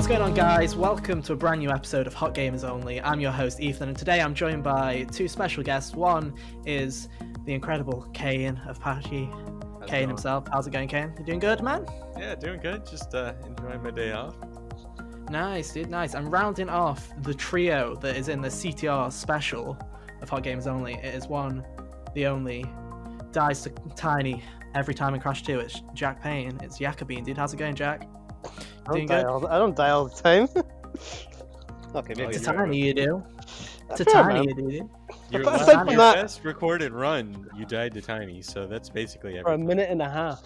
going on, guys? Welcome to a brand new episode of Hot Gamers Only. I'm your host, Ethan, and today I'm joined by two special guests. One is the incredible Kane of Patchy. Kane himself. How's it going, Kane? You doing good, man? Yeah, doing good. Just enjoying my day off. Nice, dude, nice. I'm rounding off the trio that is in the CTR special of Hot Gamers Only. It is one, the only, dies to tiny every time in Crash 2. It's Jack Payne. It's Jacobine, dude. How's it going, Jack? I don't die all the time. Okay, maybe It's a tiny you do. It's a fair, tiny man. you do. Your aside from that- best recorded run, you died to Tiny, so that's basically for a everything. minute and a half.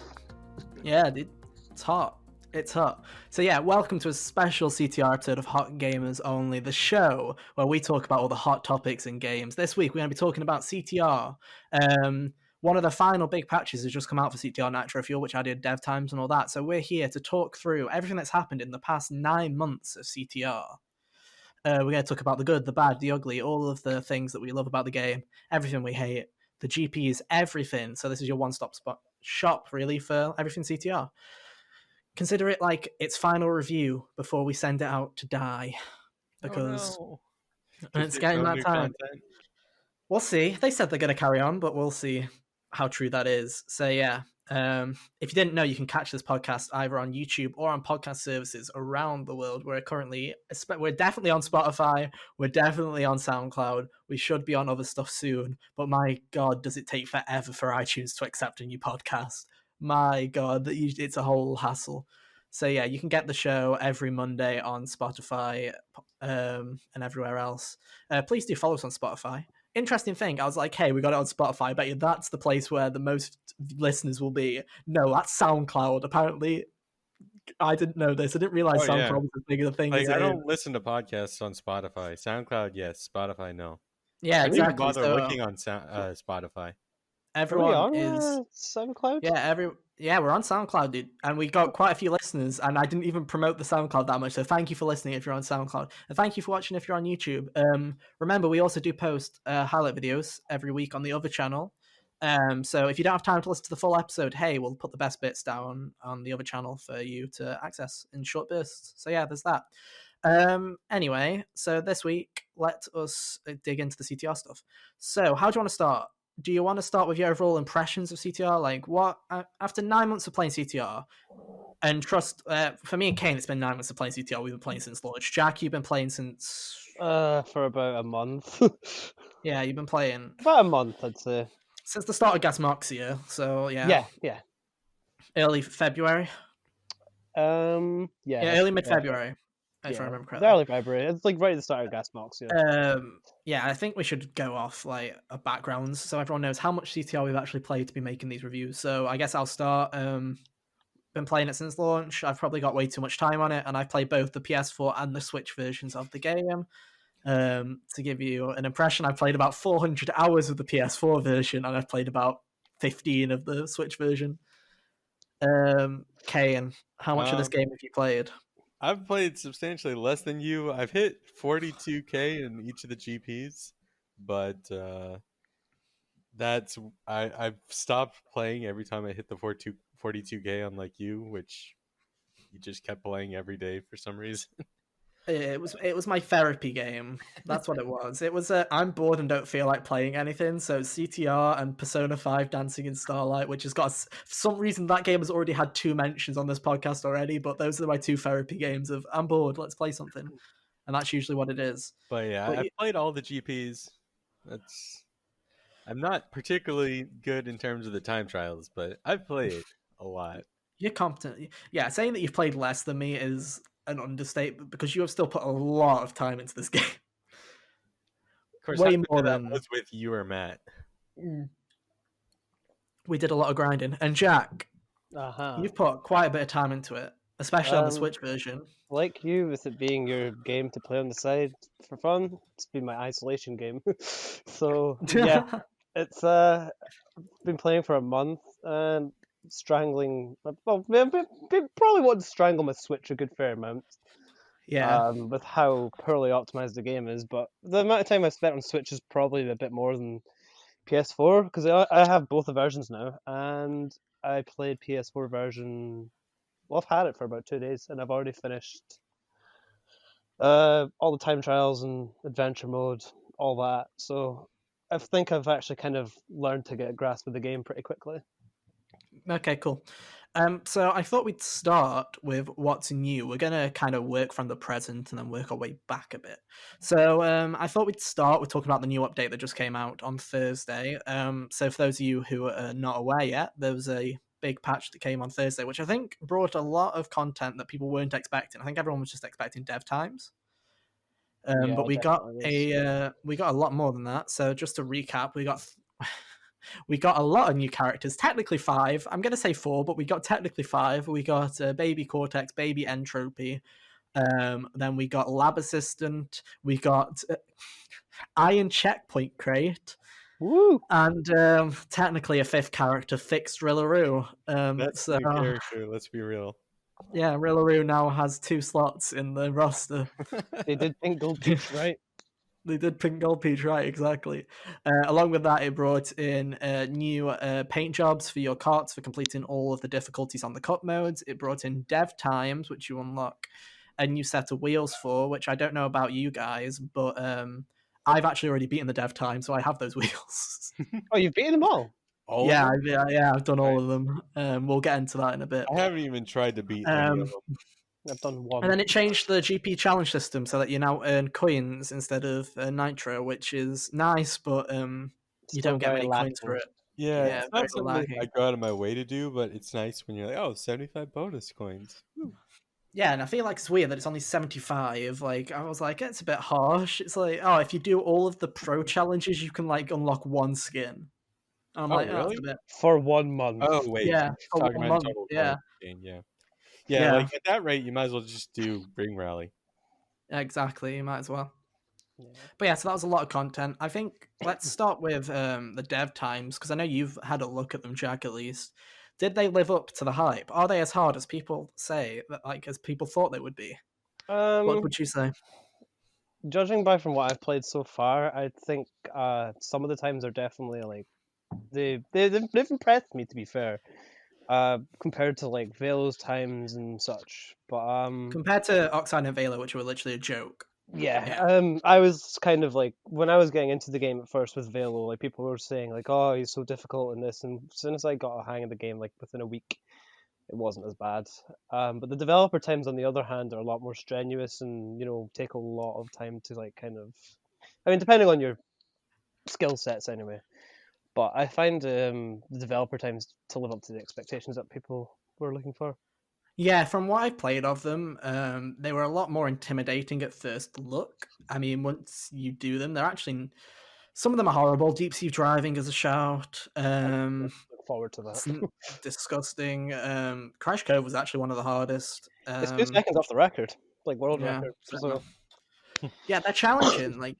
Yeah, dude. It's hot. It's hot. So yeah, welcome to a special CTR episode of Hot Gamers Only, the show where we talk about all the hot topics in games. This week we're going to be talking about CTR. One of the final big patches has just come out for CTR Nitro Fuel, which added dev times and all that. So we're here to talk through everything that's happened in the past 9 months of CTR. We're going to talk about the good, the bad, the ugly, all of the things that we love about the game, everything we hate, the GPs, everything. So this is your one-stop shop, really, for everything CTR. Consider it like its final review before we send it out to die, because it's getting that time. Content. We'll see. They said they're going to carry on, but we'll see how true that is. So yeah, if you didn't know, you can catch this podcast either on YouTube or on podcast services around the world. We're definitely on Spotify. We're definitely on Soundcloud. We should be on other stuff soon. But my God, does it take forever for iTunes to accept a new podcast? My God, it's a whole hassle. So yeah, you can get the show every Monday on Spotify and everywhere else. Please do follow us on Spotify. Interesting thing, I was like, hey, we got it on Spotify. I bet you that's the place where the most listeners will be. No, that's SoundCloud. Apparently, I didn't know this. I didn't realize SoundCloud was as big of a thing as I it is. don't listen to podcasts on Spotify. SoundCloud, yes. Spotify, no. Yeah, I didn't even exactly. bother So, looking on Spotify. everyone Are we is... on SoundCloud? Yeah, we're on SoundCloud, dude, and we got quite a few listeners, and I didn't even promote the SoundCloud that much, so thank you for listening if you're on SoundCloud, and thank you for watching if you're on YouTube. Remember, we also do post highlight videos every week on the other channel, so if you don't have time to listen to the full episode, hey, we'll put the best bits down on the other channel for you to access in short bursts. So yeah, there's that. Anyway, so this week, let us dig into the CTR stuff. So how do you want to start? Do you want to start with your overall impressions of CTR? Like, what after 9 months of playing CTR, and trust for me and Kane, it's been 9 months of playing CTR. We've been playing since launch. Jack, you've been playing since For about a month. yeah, you've been playing About a month, I'd say. since the start of Gasmoxia. So yeah, Yeah. early February. Yeah. Early mid-February. If I remember It's correctly. early February. It's like right at the start of Gasmox. Yeah, I think we should go off like a backgrounds so everyone knows how much CTR we've actually played to be making these reviews. So I guess I'll start. Been playing it since launch. I've probably got way too much time on it, and I've played both the PS4 and the Switch versions of the game. To give you an impression, I've played about 400 hours of the PS4 version, and I've played about 15 of the Switch version. Kane, how much of this game have you played? I've played substantially less than you. I've hit 42k in each of the GPs, but I've stopped playing every time I hit the 42k, unlike you, which you just kept playing every day for some reason. It was my therapy game. That's what it was. It was I'm bored and don't feel like playing anything. So CTR and Persona 5 Dancing in Starlight, which has got for some reason that game has already had 2 mentions on this podcast already. But those are my 2 therapy games of I'm bored, let's play something, and that's usually what it is. But yeah, I've played all the GPs. I'm not particularly good in terms of the time trials, but I've played a lot. You're competent. Yeah, saying that you've played less than me is an understatement because you have still put a lot of time into this game. Of course, way how much more of that than was with you or Matt. We did a lot of grinding. And Jack, you've put quite a bit of time into it, especially on the Switch version. Like you, with it being your game to play on the side for fun, it's been my isolation game. So yeah, it's been playing for a month and strangling. Well, probably wouldn't strangle my Switch a good fair amount. Yeah. With how poorly optimized the game is, but the amount of time I spent on Switch is probably a bit more than PS4 because I have both the versions now, and I played PS4 version. Well, I've had it for about 2 days, and I've already finished all the time trials and adventure mode, all that. So I think I've actually kind of learned to get a grasp of the game pretty quickly. Okay, cool. So I thought we'd start with what's new. We're gonna kind of work from the present and then work our way back a bit. So I thought we'd start with talking about the new update that just came out on Thursday. So for those of you who are not aware yet, there was a big patch that came on Thursday, which I think brought a lot of content that people weren't expecting. I think everyone was just expecting dev times. Yeah, But we got definitely was. we got a lot more than that. So just to recap, we got a lot of new characters. Technically 5. I'm gonna say 4, but we got technically 5. We got Baby Cortex, Baby Entropy. Then we got Lab Assistant. We got Iron Checkpoint Crate. Woo! And technically a 5th character, Fixed Rillaroo. That's So the character. Let's be real. yeah, Rillaroo now has 2 slots in the roster. They did Pink Gold Peach, right? They did Pink Gold Peach, right, exactly. Along with that, it brought in new paint jobs for your carts for completing all of the difficulties on the cup modes. It brought in dev times, which you unlock a new set of wheels for, which I don't know about you guys, but I've actually already beaten the dev time, so I have those wheels. Oh, you've beaten them all. All yeah, of them? I've done all Right. of them. We'll get into that in a bit. I haven't even tried to beat any of Um, them. I've done and one. then it changed the GP challenge system so that you now earn coins instead of Nitro, which is nice, but you Still don't get very many coins for lacking. it. Yeah, Yeah, it's very not something that I lacking. go out of my way to do, but it's nice when you're like, oh, 75 bonus coins. Woo. Yeah, and I feel like it's weird that it's only 75. Like, I was like, it's a bit harsh. It's like, oh, if you do all of the pro challenges, you can, like, unlock one skin. And I'm Oh, like, oh, that's really? a bit... For 1 month. Oh, wait. Yeah, You're for talking 1 about month. total Yeah, coins gain, yeah. Yeah, yeah, like at that rate, you might as well just do Ring Rally. exactly. You might as well. Yeah. But yeah, so that was a lot of content. I think let's start with the dev times, because I know you've had a look at them, Jack, at least. Did they live up to the hype? Are they as hard as people say, like, as people thought they would be? What would you say? Judging by from what I've played so far, I think some of the times are definitely like they've impressed me, to be fair. Compared to like Velo's times and such. But Compared to Oxide and Vela, which were literally a joke. yeah, Yeah. I was kind of like when I was getting into the game at first with Velo, like people were saying like, "Oh, he's so difficult in this," and as soon as I got a hang of the game, like within a week, it wasn't as bad. But the developer times, on the other hand, are a lot more strenuous and take a lot of time to like kind of, I mean, depending on your skill sets anyway. But I find the developer times to live up to the expectations that people were looking for. Yeah, from what I've played of them, they were a lot more intimidating at first look. I mean, once you do them, they're actually... Some of them are horrible. Deep sea driving is a shout. Look forward to that. It's disgusting. Crash Cove was actually one of the hardest. It's 2 seconds off the record, like world Yeah, record. so, So yeah, they're challenging. Like,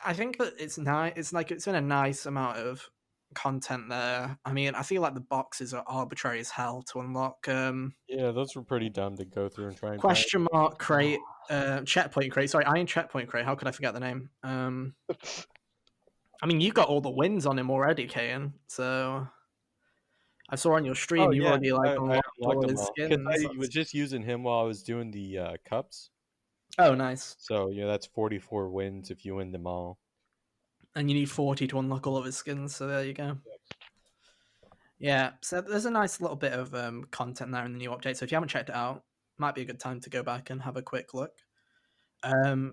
I think that it's nice. It's like it's been a nice amount of content there. I mean, I feel like the boxes are arbitrary as hell to unlock. Yeah, those were pretty dumb to go through and try and find. Question mark crate, checkpoint crate. Sorry, iron checkpoint crate. How could I forget the name? I mean, you got all the wins on him already, Kayan. So I saw on your stream Oh you yeah, already like I unlocked unlocked all them his all because skins. I was just using him while I was doing the cups. Oh, nice. So yeah, that's 44 wins if you win them all. And you need 40 to unlock all of his skins. So there you go. Yeah, so there's a nice little bit of content there in the new update. So if you haven't checked it out, might be a good time to go back and have a quick look.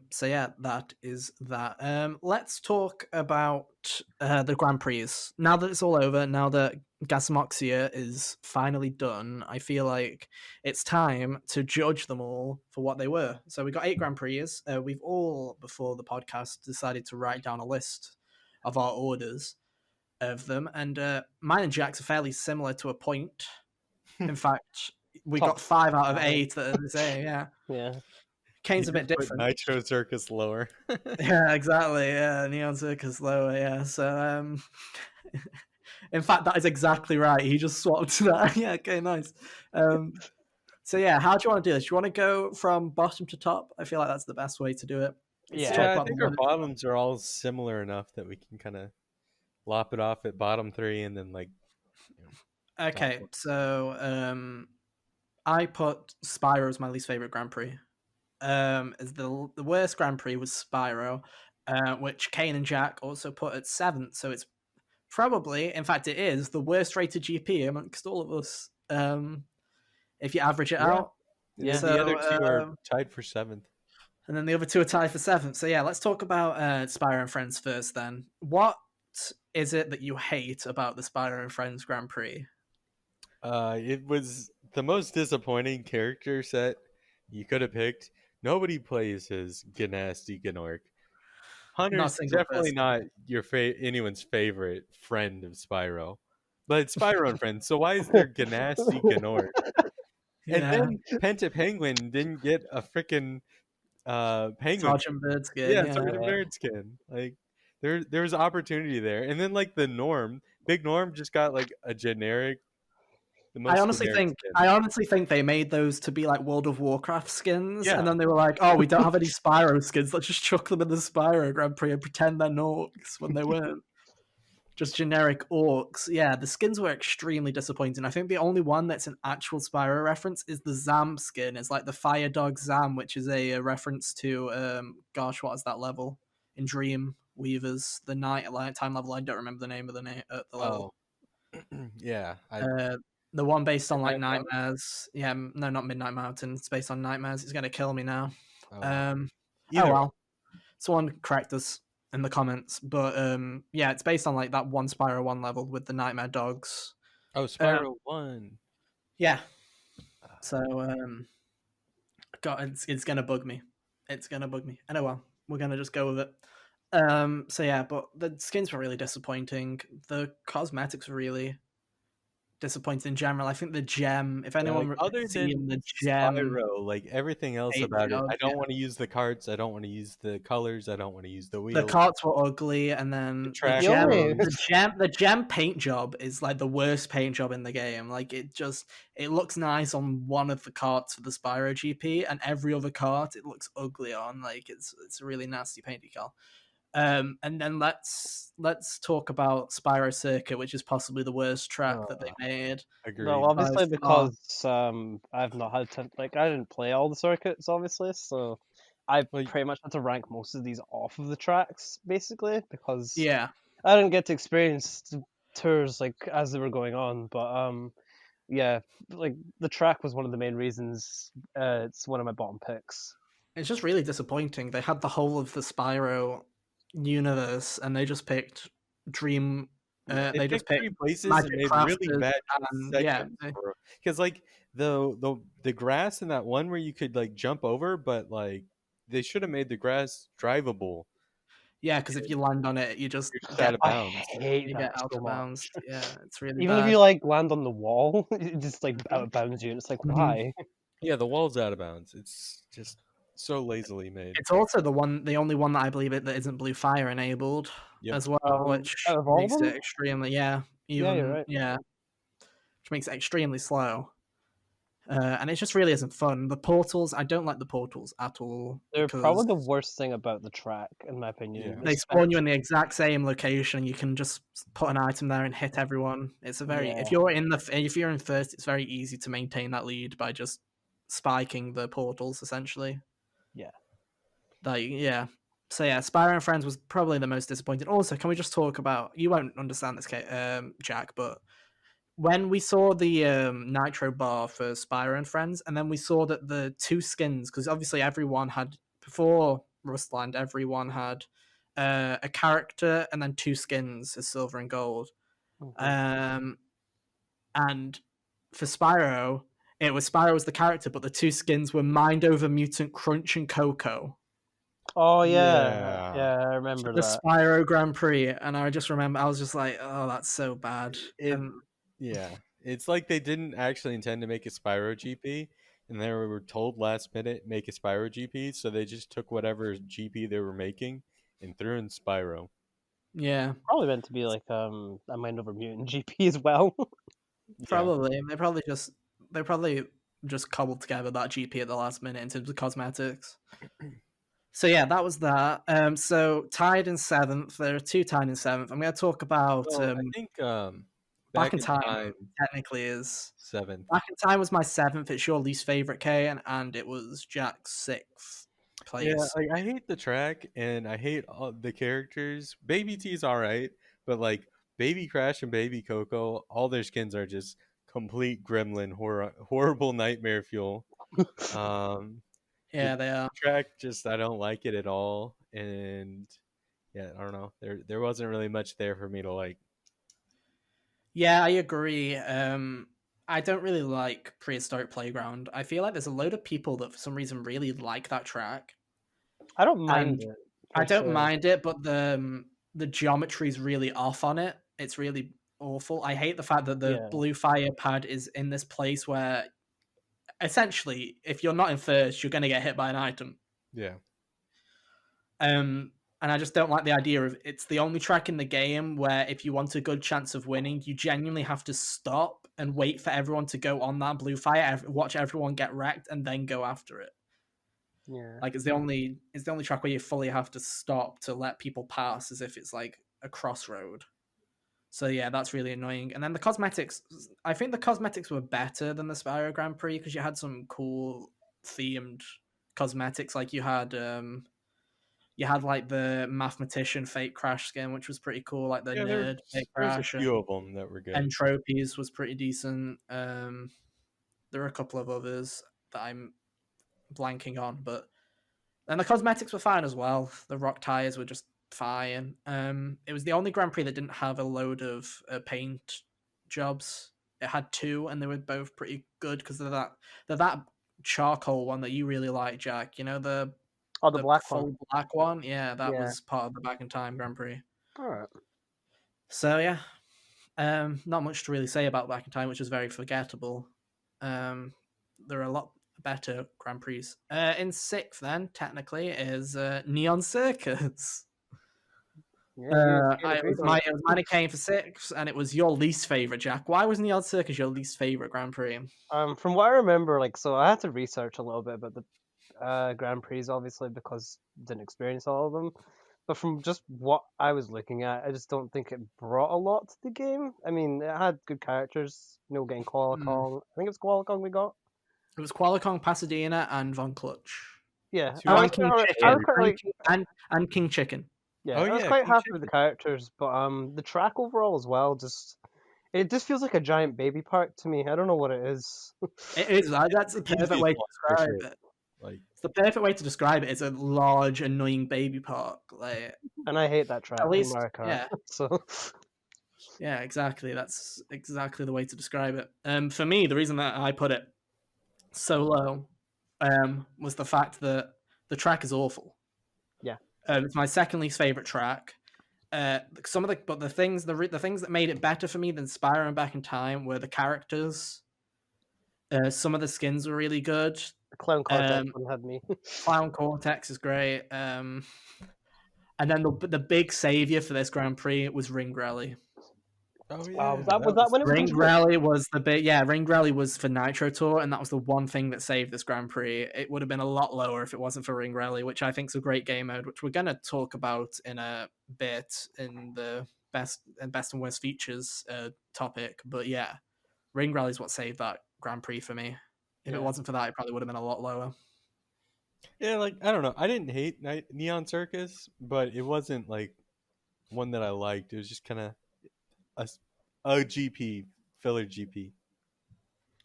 So yeah, that is that. Let's talk about the Grand Prix. Now that it's all over, now that Gasmoxia is finally done, I feel like it's time to judge them all for what they were. So we got 8 Grand Prix. We've all, before the podcast, decided to write down a list of our orders of them, and mine and Jack's are fairly similar to a point. In fact, we Top got 5 out of 5. 8 that are the same. Yeah, Yeah. Kane's You a bit just put different. Nitro Circus lower. Yeah, exactly. Yeah, Neon Circus lower. Yeah, so in fact, that is exactly right. He just swapped that. Yeah, okay, nice. So yeah, how do you want to do this? Do you want to go from bottom to top? I feel like that's the best way to do it. Let's talk Yeah. Yeah, I about think the our one- bottoms are all similar enough that we can kind of lop it off at bottom 3 and then like. Okay, one. so I put Spyro as my least favorite Grand Prix. is the worst Grand Prix was Spyro, which Kane and Jack also put at 7th. So it's probably, in fact, it is the worst rated GP amongst all of us. If you average it Yeah. out. And then Yeah. the other two are So, tied for 7th. and then the other two are tied for 7th. So yeah, let's talk about Spyro and Friends first. Then, what is it that you hate about the Spyro and Friends Grand Prix? It was the most disappointing character set you could have picked. Nobody plays as Gnasty Gnorc. Not a Hunter's single definitely person. not your anyone's favorite friend of Spyro, but it's Spyro and Friends. So why is there Gnasty Gnorc? And Yeah, then Penta Penguin didn't get a freaking penguin. Sergeant Birdskin. Yeah, Yeah, Sergeant Birdskin. Like there was opportunity there. And then like the Norm, Big Norm just got like a generic, the I most honestly generic think skin. I honestly think they made those to be like World of Warcraft skins, Yeah. and then they were like, "Oh, we don't have any Spyro skins. Let's just chuck them in the Spyro Grand Prix and pretend they're orcs when they weren't." Just generic orcs. Yeah, the skins were extremely disappointing. I think the only one that's an actual Spyro reference is the Zam skin. It's like the Fire Dog Zam, which is a reference to gosh, what is that level in Dream Weavers? The night time level. I don't remember the name of the level. Oh. Yeah. The one based on like Midnight Mountain? nightmares. Yeah, no, not Midnight Mountain. It's based on nightmares. It's gonna kill me now. Oh, Oh either way. well. Someone correct us in the comments, but yeah, it's based on like that one Spyro 1 level with the nightmare dogs. Oh, Spyro 1. Yeah. So God, it's gonna bug me. It's gonna bug me. And oh well, we're gonna just go with it. So yeah, but the skins were really disappointing. The cosmetics were really disappointing in general. I think the gem, if Yeah, anyone like, other seen than the gem Spyro, like everything else paint about it, job, I yeah. don't want to use the carts. I don't want to use the colors. I don't want to use the The wheels. carts were ugly, and then the track gem, only- the gem paint job is like the worst paint job in the game. Like it looks nice on one of the carts for the Spyro GP, and every other cart it looks ugly on. Like it's a really nasty paint decal. And then let's talk about Spyro Circuit, which is possibly the worst track that they made. Agreed. Well, obviously By far. because I've not had to I didn't play all the circuits obviously, so I Like- pretty much had to rank most of these off of the tracks basically because Yeah, I didn't get to experience the tours like as they were going on. But yeah, like the track was one of the main reasons. It's one of my bottom picks. it's just really disappointing. They had the whole of the Spyro universe, and they just picked Dream. They just three picked places Magic and made really Crafters, bad and yeah, sections because like the grass in that one where you could like jump over, but like they should have made the grass drivable. yeah, because if you land on it, you just You're just get out of I bounds. hate you that get out so of much. bounds. Yeah, it's really Even bad. if you like land on the wall, it just like Mhm. out of bounds you, and it's like Mhm. why? Yeah, the wall's out of bounds. It's just so lazily made. It's also the only one that I believe that isn't Blue Fire enabled Yep. as well, which Out of all makes of it them? extremely Yeah, you're right. which makes it extremely slow. And it just really isn't fun. The portals, I don't like the portals at all. They're because probably the worst thing about the track, in my opinion. Yeah. they spawn you in the exact same location, and you can just put an item there and hit everyone. It's a very Yeah. if you're in first, it's very easy to maintain that lead by just spiking the portals essentially. Yeah. Like yeah. So yeah, Spyro and Friends was probably the most disappointing. Also, can we just talk about? You won't understand this, Jack, but when we saw the Nitro bar for Spyro and Friends, and then we saw that the two skins, because obviously everyone had before Rustland, everyone had a character and then two skins as silver and gold. Mhm. And for Spyro, it was Spyro was the character, but the two skins were Mind Over Mutant Crunch and Coco. Oh yeah, Yeah. yeah, I remember The that. Spyro Grand Prix, and I just remember I was just like, oh, that's so bad. Yeah, it's like they didn't actually intend to make a Spyro GP, and they were told last minute make a Spyro GP, so they just took whatever GP they were making and threw in Spyro. Yeah, Probably meant to be like a Mind Over Mutant GP as well. probably. They probably just cobbled together that GP at the last minute in terms of cosmetics. So yeah, that was that. So tied in 7th. There are two tied in 7th. I'm going to talk about. Well, I think Back in Time technically is 7th. Back in Time was my 7th. It's your least favorite, K, and it was Jack's 6th place. Yeah, like I hate the track and I hate all the characters. Baby T's all right, but like Baby Crash and Baby Coco, all their skins are just complete gremlin horrible nightmare fuel. Um, Yeah, the they are. track just I don't like it at all, and yeah, I don't know. There wasn't really much there for me to like. Yeah, I agree. I don't really like Prehistoric Playground. I feel like there's a load of people that for some reason really like that track. I don't mind And it. I don't se. mind it, but the geometry is really off on it. It's really awful. I hate the fact that the Yeah. blue fire pad is in this place where essentially, if you're not in first, you're going to get hit by an item. Yeah. And I just don't like the idea of it's the only track in the game where if you want a good chance of winning, you genuinely have to stop and wait for everyone to go on that blue fire, watch everyone get wrecked, and then go after it. Yeah. Like it's the only track where you fully have to stop to let people pass, as if it's like a crossroad. So yeah, that's really annoying. And then the cosmetics, I think the cosmetics were better than the Spyro Grand Prix because you had some cool themed cosmetics. Like you had like the mathematician fake crash skin, which was pretty cool. Like the nerd fake There's a crash. few of them that were good. Entropies was pretty decent. There are a couple of others that I'm blanking on, but and the cosmetics were fine as well. The rock tires were just fine. It was the only Grand Prix that didn't have a load of paint jobs. It had 2, and they were both pretty good because they're that charcoal one that you really like, Jack. You know the black full one. black one. Yeah, that Yeah. was part of the Back in Time Grand Prix. All right. So yeah, not much to really say about Back in Time, which is very forgettable. There are a lot better Grand Prix. In 6th, then technically is Neon Circus. Yeah, It was mine and Kane for 6th, and it was your least favorite, Jack. Why was Neon Circus your least favorite Grand Prix? From what I remember, like, so I had to research a little bit about the Grand Prix, obviously, because I didn't experience all of them. But from just what I was looking at, I just don't think it brought a lot to the game. I mean, it had good characters, getting Koala Kong. I think it was Koala Kong we got. It was Koala Kong, Pasadena, and Von Clutch. Yeah, and King Chicken. Yeah, I was quite happy with the characters, but the track overall as well, it just feels like a giant baby park to me. I don't know what it is. It is. That's the perfect way to describe it. Like, it's the perfect way to describe it. It's a large, annoying baby park. Like, and I hate that track. At least, yeah. So. Yeah, exactly. That's exactly the way to describe it. For me, the reason that I put it so low, was the fact that the track is awful. Yeah. It's my second least favorite track. The things that made it better for me than Spyro and Back in Time were the characters. Some of the skins were really good. The Clown Cortex one had me. Clown Cortex is great. And then the big savior for this Grand Prix was Ring Rally. Oh yeah, was that when it was Ring Rally was the big Ring Rally was for Nitro Tour, and that was the one thing that saved this Grand Prix. It would have been a lot lower if it wasn't for Ring Rally, which I think is a great game mode, which we're gonna talk about in a bit in the best and worst features topic. But yeah, Ring Rally is what saved that Grand Prix for me. If it wasn't for that, it probably would have been a lot lower. Yeah, like I don't know. I didn't hate Neon Circus, but it wasn't like one that I liked. It was just kind of a GP filler GP.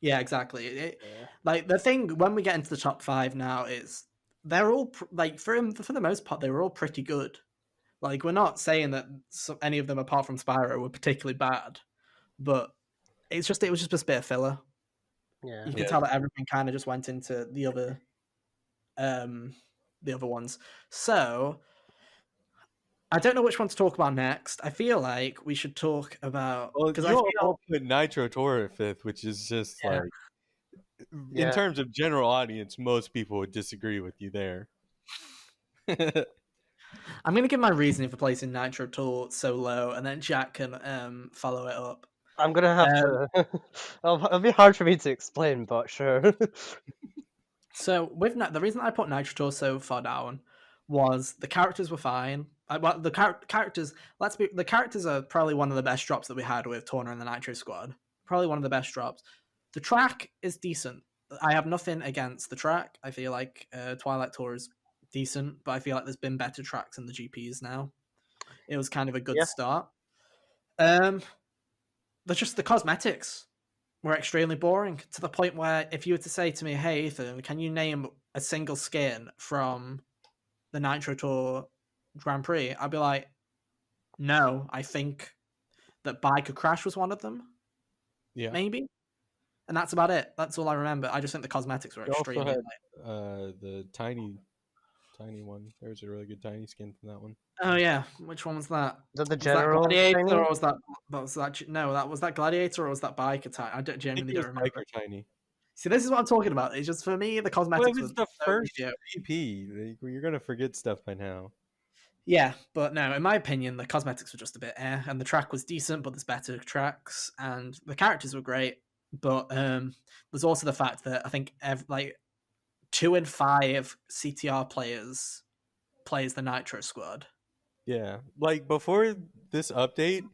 Yeah, exactly. Like the thing when we get into the top 5 now is they're all like for the most part they were all pretty good. Like we're not saying that any of them apart from Spyro were particularly bad, but it was just a bit of filler. Yeah, you can tell that everything kind of just went into the other ones. So I don't know which one to talk about next. I feel like we should talk about because I'll put Nitro Tour at 5th, which is just like in terms of general audience, most people would disagree with you there. I'm going to give my reasoning for placing Nitro Tour so low, and then Jack can follow it up. I'm going to have to... It'll be hard for me to explain, but sure. So, the reason I put Nitro Tour so far down was the characters were fine. Well, the characters. The characters are probably one of the best drops that we had with Torna and the Nitro Squad. Probably one of the best drops. The track is decent. I have nothing against the track. I feel like Twilight Tour is decent, but I feel like there's been better tracks in the GPs now. It was kind of a good start. There's just the cosmetics were extremely boring to the point where if you were to say to me, "Hey Ethan, can you name a single skin from the Nitro Tour Grand Prix?" I'd be like, "No, I think that Biker Crash was one of them, maybe." And that's about it. That's all I remember. I just think the cosmetics were extremely. Also had the tiny one. There was a really good tiny skin from that one. Oh yeah, which one was that? Is that the general was that Gladiator tiny? or was that? No, that was that Gladiator or was that Biker Tiny? I genuinely don't remember. Biker Tiny. See, this is what I'm talking about. It's just for me, the cosmetics was the first GP. You're gonna forget stuff by now. Yeah, but no, in my opinion, the cosmetics were just a bit and the track was decent, but there's better tracks, and the characters were great. But there's also the fact that I think 2 in 5 CTR players plays the Nitro Squad. Yeah, like before this update,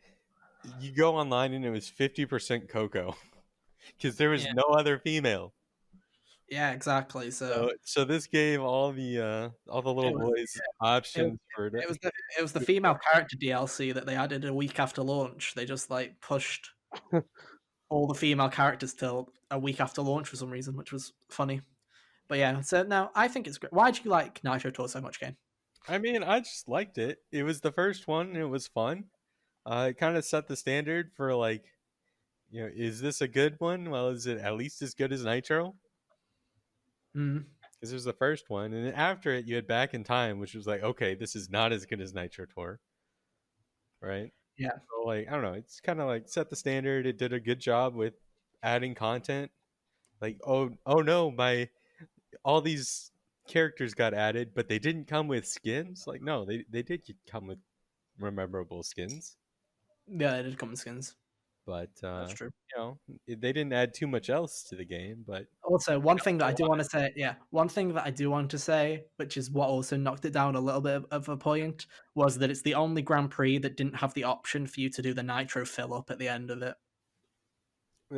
you go online and it was 50% Coco, because there was no other female. Yeah, exactly. So this gave all the little boys options for it. It was the female character DLC that they added a week after launch. They just like pushed all the female characters till a week after launch for some reason, which was funny. But yeah, so no, I think it's great. Why do you like Nitro Tour so much, Kane? I mean, I just liked it. It was the first one, and it was fun. It kind of set the standard for like, is this a good one? Well, is it at least as good as Nitro? Because it was the first one, and then after it, you had Back in Time, which was like, okay, this is not as good as Nitro Tour, right? Yeah. So like, I don't know. It's kind of like set the standard. It did a good job with adding content. Like, oh no, all these characters got added, but they didn't come with skins. Like, no, they did come with memorable skins. Yeah, they did come with skins. But that's true. They didn't add too much else to the game. But also, one thing that I do want to say, which is what also knocked it down a little bit of a point, was that it's the only Grand Prix that didn't have the option for you to do the Nitro fill up at the end of it.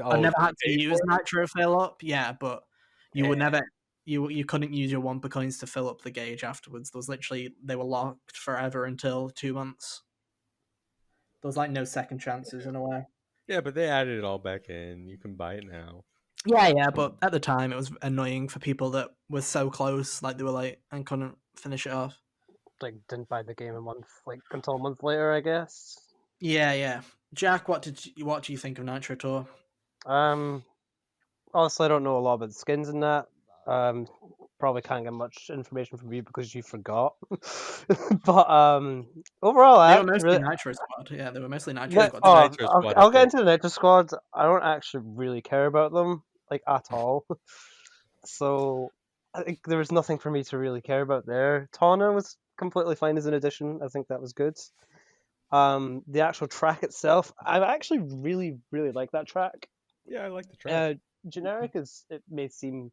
I've never had to use Nitro fill up, but you would never. You couldn't use your Wumpa coins to fill up the gauge afterwards. They were locked forever until 2 months. There was like no second chances in a way. Yeah, but they added it all back in. You can buy it now. Yeah, but at the time it was annoying for people that were so close, like they were like, and couldn't finish it off. Like didn't buy the game until a month later, I guess. Yeah. Jack, what do you think of Nitro Tour? Honestly, I don't know a lot about the skins in that. Probably can't get much information from you because you forgot. But overall, they were mostly Nitro Squad. Yeah, they were mostly Nitro Squad. I'll get into the Nitro Squad. I don't actually really care about them at all. So I think there was nothing for me to really care about there. Tawna was completely fine as an addition. I think that was good. The actual track itself, I actually really, really like that track. Yeah, I like the track. Generic as it may seem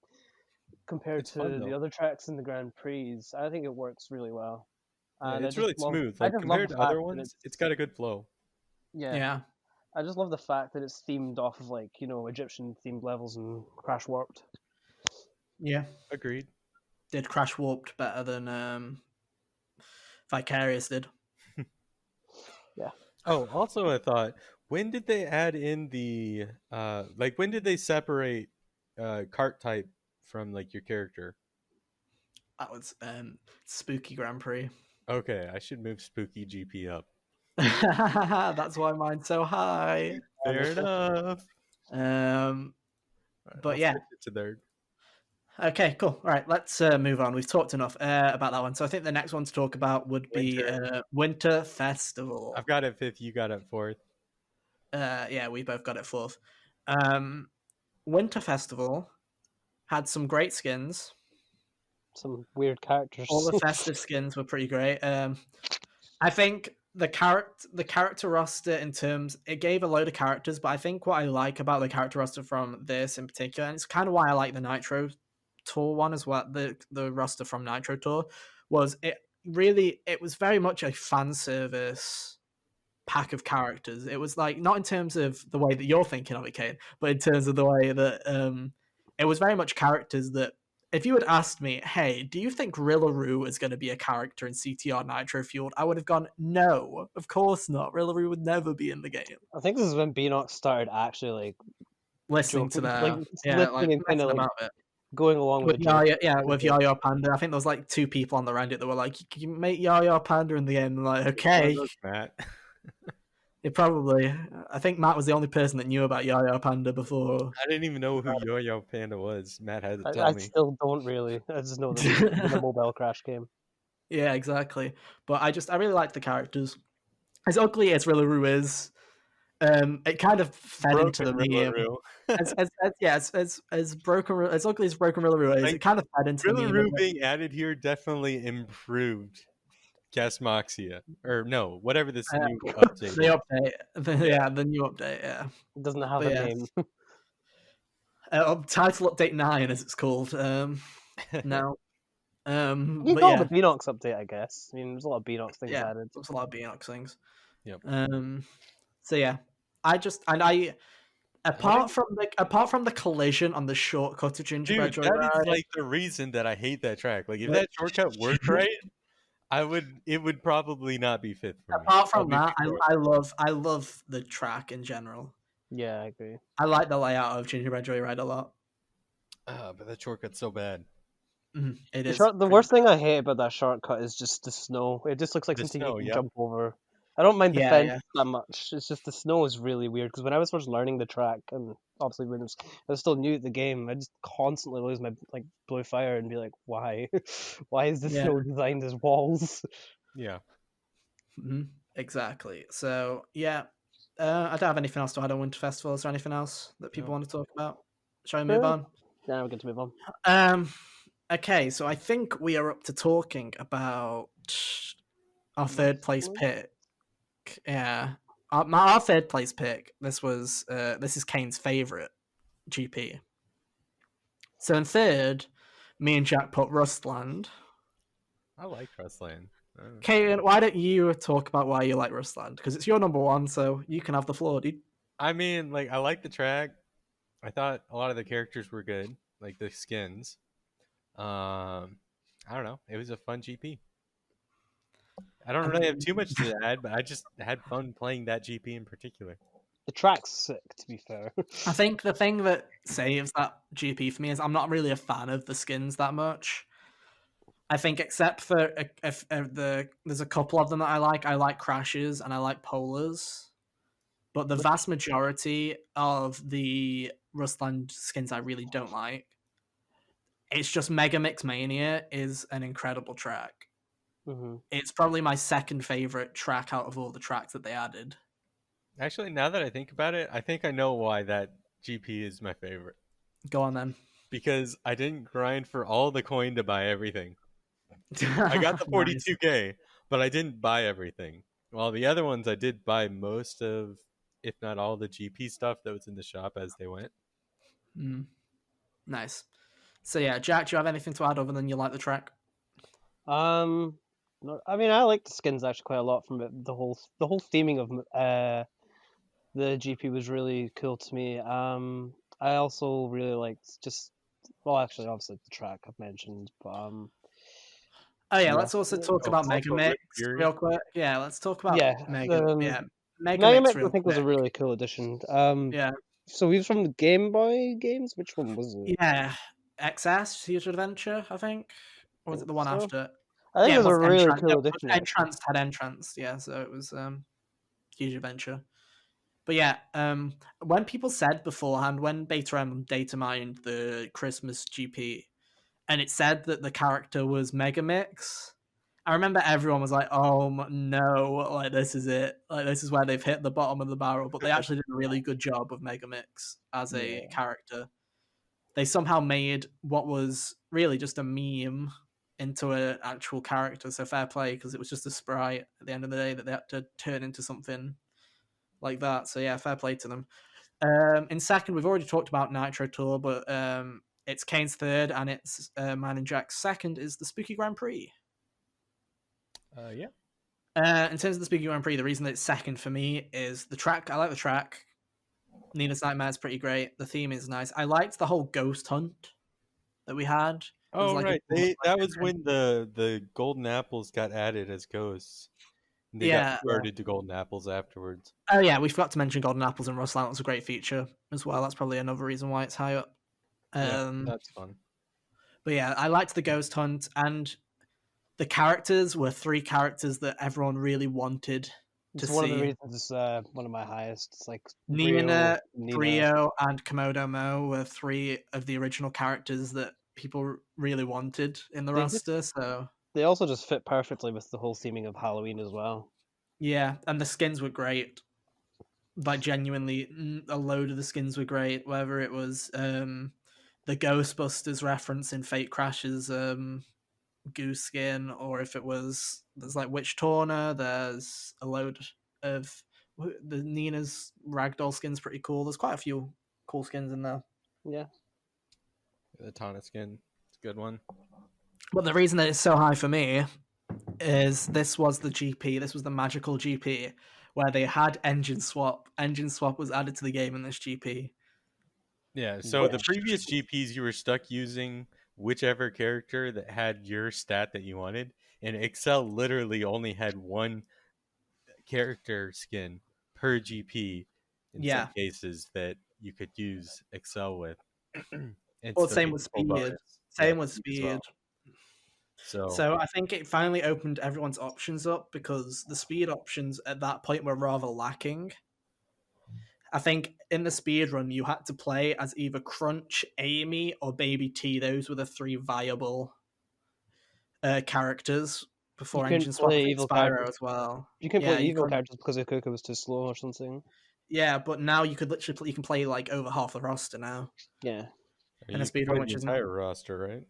compared to the other tracks in the Grand Prix, I think it works really well. And it's really smooth. Like compared to other ones, it's got a good flow. Yeah. I just love the fact that it's themed off of Egyptian themed levels and Crash Warped. Yeah. Agreed. Did Crash Warped better than Vicarious did. Yeah. Oh, also I thought, when did they add in the when did they separate cart type from your character? That was Spooky Grand Prix. Okay, I should move Spooky GP up. That's why mine's so high. Fair enough. But yeah. To third. Okay, cool. All right, let's move on. We've talked enough about that one. So I think the next one to talk about would be Winter Festival. I've got it 5th. You got it 4th. Yeah, we both got it 4th. Winter Festival had some great skins. Some weird characters. All the festive skins were pretty great. I think the character roster it gave a load of characters, but I think what I like about the character roster from this in particular, and it's kind of why I like the Nitro Tour one as well, the roster from Nitro Tour, was really, it was very much a fan service pack of characters. It was like, not in terms of the way that you're thinking of it, Kane, but in terms of the way that it was very much characters that, if you had asked me, hey, do you think Rillaru is going to be a character in CTR Nitro Fueled? I would have gone, no, of course not. Rillaru would never be in the game. I think this is when Beenox started actually like Listening to like their, listening and kind messing of like about it. going along With with the joke. Yaya, yeah, with Yaya Panda. I think there was like 2 people on the Reddit that were like, "Can you make Yaya Panda in the game?" And like, okay. Matt. It probably. I think Matt was the only person that knew about Yaya Panda before. I didn't even know who Yo-Yo Panda was. Matt had to tell I me. still don't really. I just know that it's in a mobile Crash game. Yeah, exactly. But I really liked the characters. As ugly as Rillaru is, it kind of fed into the meme. As broken, as ugly as Broken Rillaru is, Like, it kind of fed into the meme. Rillaru being added here definitely improved Gasmoxia. Or no, whatever this new update The is. update. The new update, yeah. It doesn't have But a yeah. name. Title update 9, as it's called. Now. You But call yeah. it the Beenox update, I guess. I mean, there's a lot of Beenox things Yeah, added. there's a lot of Beenox things. Yep. So yeah, apart from the collision on the shortcut to Gingerbread Dude, Joyride, that is like the reason that I hate that track. Like, if that shortcut worked right, it would probably not be fifth for me. apart from that, I love the track in general. Yeah, I agree. I like the layout of Gingerbread Joyride a lot. But that shortcut's so bad. It is. The worst thing I hate about that shortcut is just the snow. It just looks like something you can jump over. I don't mind the fence that much. It's just the snow is really weird, because when I was first learning the track, and obviously when I was still new at the game, I just constantly lose my blue fire and be like, why? Why is the snow designed as walls? Yeah. Exactly. So yeah, I don't have anything else to add on Winter Festival. Is there anything else that people want to talk about? Shall we move on? Yeah, we're going to move on. Okay, so I think we are up to talking about our third place pick. Yeah, our third place pick. This is Kane's favorite GP. So in third, me and Jack put Rustland. I like Rustland. Kane, why don't you talk about why you like Rustland? Because it's your number one, so you can have the floor, dude. I mean, like, I like the track. I thought a lot of the characters were good, like the skins. I don't know. It was a fun GP. I don't really have too much to add, but I just had fun playing that GP in particular. The track's sick, to be fair. I think the thing that saves that GP for me is I'm not really a fan of the skins that much. I think except for there's a couple of them that I like Crashes and I like Polars, but the vast majority of the Rustland skins I really don't like. It's just Mega Mix Mania is an incredible track. Mm-hmm. It's probably my second favorite track out of all the tracks that they added. Actually, now that I think about it, I think I know why that GP is my favorite. Go on then. Because I didn't grind for all the coin to buy everything. I got the 42k, but I didn't buy everything. While the other ones, I did buy most of, if not all, the GP stuff that was in the shop as they went. Nice. So yeah, Jack, do you have anything to add other than you like the track? No, I mean, I like the skins actually quite a lot from it. The whole theming of the GP was really cool to me. I also really liked obviously the track I've mentioned, but let's also talk about Mega Mix real quick. Yeah, let's talk about Mega Mix I think was a really cool addition. So he was from the Game Boy games. Which one was it? Yeah, XS Huge Adventure, I think. Or was it the one after? I think it was a really cool addition. Entrance, yeah. So it was Huge Adventure. But yeah, when people said beforehand, when Beta M data mined the Christmas GP, and it said that the character was Megamix, I remember everyone was like, "Oh no, like this is it, like this is where they've hit the bottom of the barrel." But they actually did a really good job of Megamix as a character. They somehow made what was really just a meme into an actual character. So fair play, because it was just a sprite at the end of the day that they had to turn into something like that. So yeah, fair play to them. In second, we've already talked about Nitro Tour, but it's Kane's third, and it's mine and Jack's second is the Spooky Grand Prix. Yeah. In terms of the Speedy Grand Prix, the reason that it's second for me is the track. I like the track. Nina's Nightmare is pretty great. The theme is nice. I liked the whole ghost hunt that we had. It was Oh like right, that was when the golden apples got added as ghosts. And they got yeah. converted to golden apples afterwards. Oh yeah, we forgot to mention Golden Apples and Rust was a great feature as well. That's probably another reason why it's high up. Yeah, that's fun. But yeah, I liked the ghost hunt, and the characters were 3 characters that everyone really wanted to It's one of the see. reasons it's one of my highest. It's like Nina, Nina. Brio, and Komodo Mo were 3 of the original characters that people really wanted in the roster. So They also just fit perfectly with the whole theming of Halloween as well. yeah, and the skins were great. Like genuinely, a load of the skins were great. Whether it was the Ghostbusters reference in Fate Crash's goose skin, or if it was there's like Witch Torna, there's a load of the Nina's ragdoll skin's pretty cool. There's quite a few cool skins in there. Yeah. The Tana skin, it's a good one. But the reason that it's so high for me is this was the GP, this was the magical GP where they had engine swap. Engine swap was added to the game in this GP. Yeah, so the previous GPs you were stuck using whichever character that had your stat that you wanted, and Excel literally only had one character skin per GP in some cases that you could use Excel with. And Well, still same get with the full speed. bonus. Same with as speed. well. So I think it finally opened everyone's options up because the speed options at that point were rather lacking. I think in the speed run you had to play as either Crunch, Amy, or Baby T. Those were the 3 viable characters before You engine couldn't swap. I play think evil Spyro characters. as well. You can Yeah, play you evil couldn't. characters because Akuka was too slow or something. Yeah, but now you could literally you can play like over half the roster now. Yeah. In a You speedrun, play which the is entire roster, right?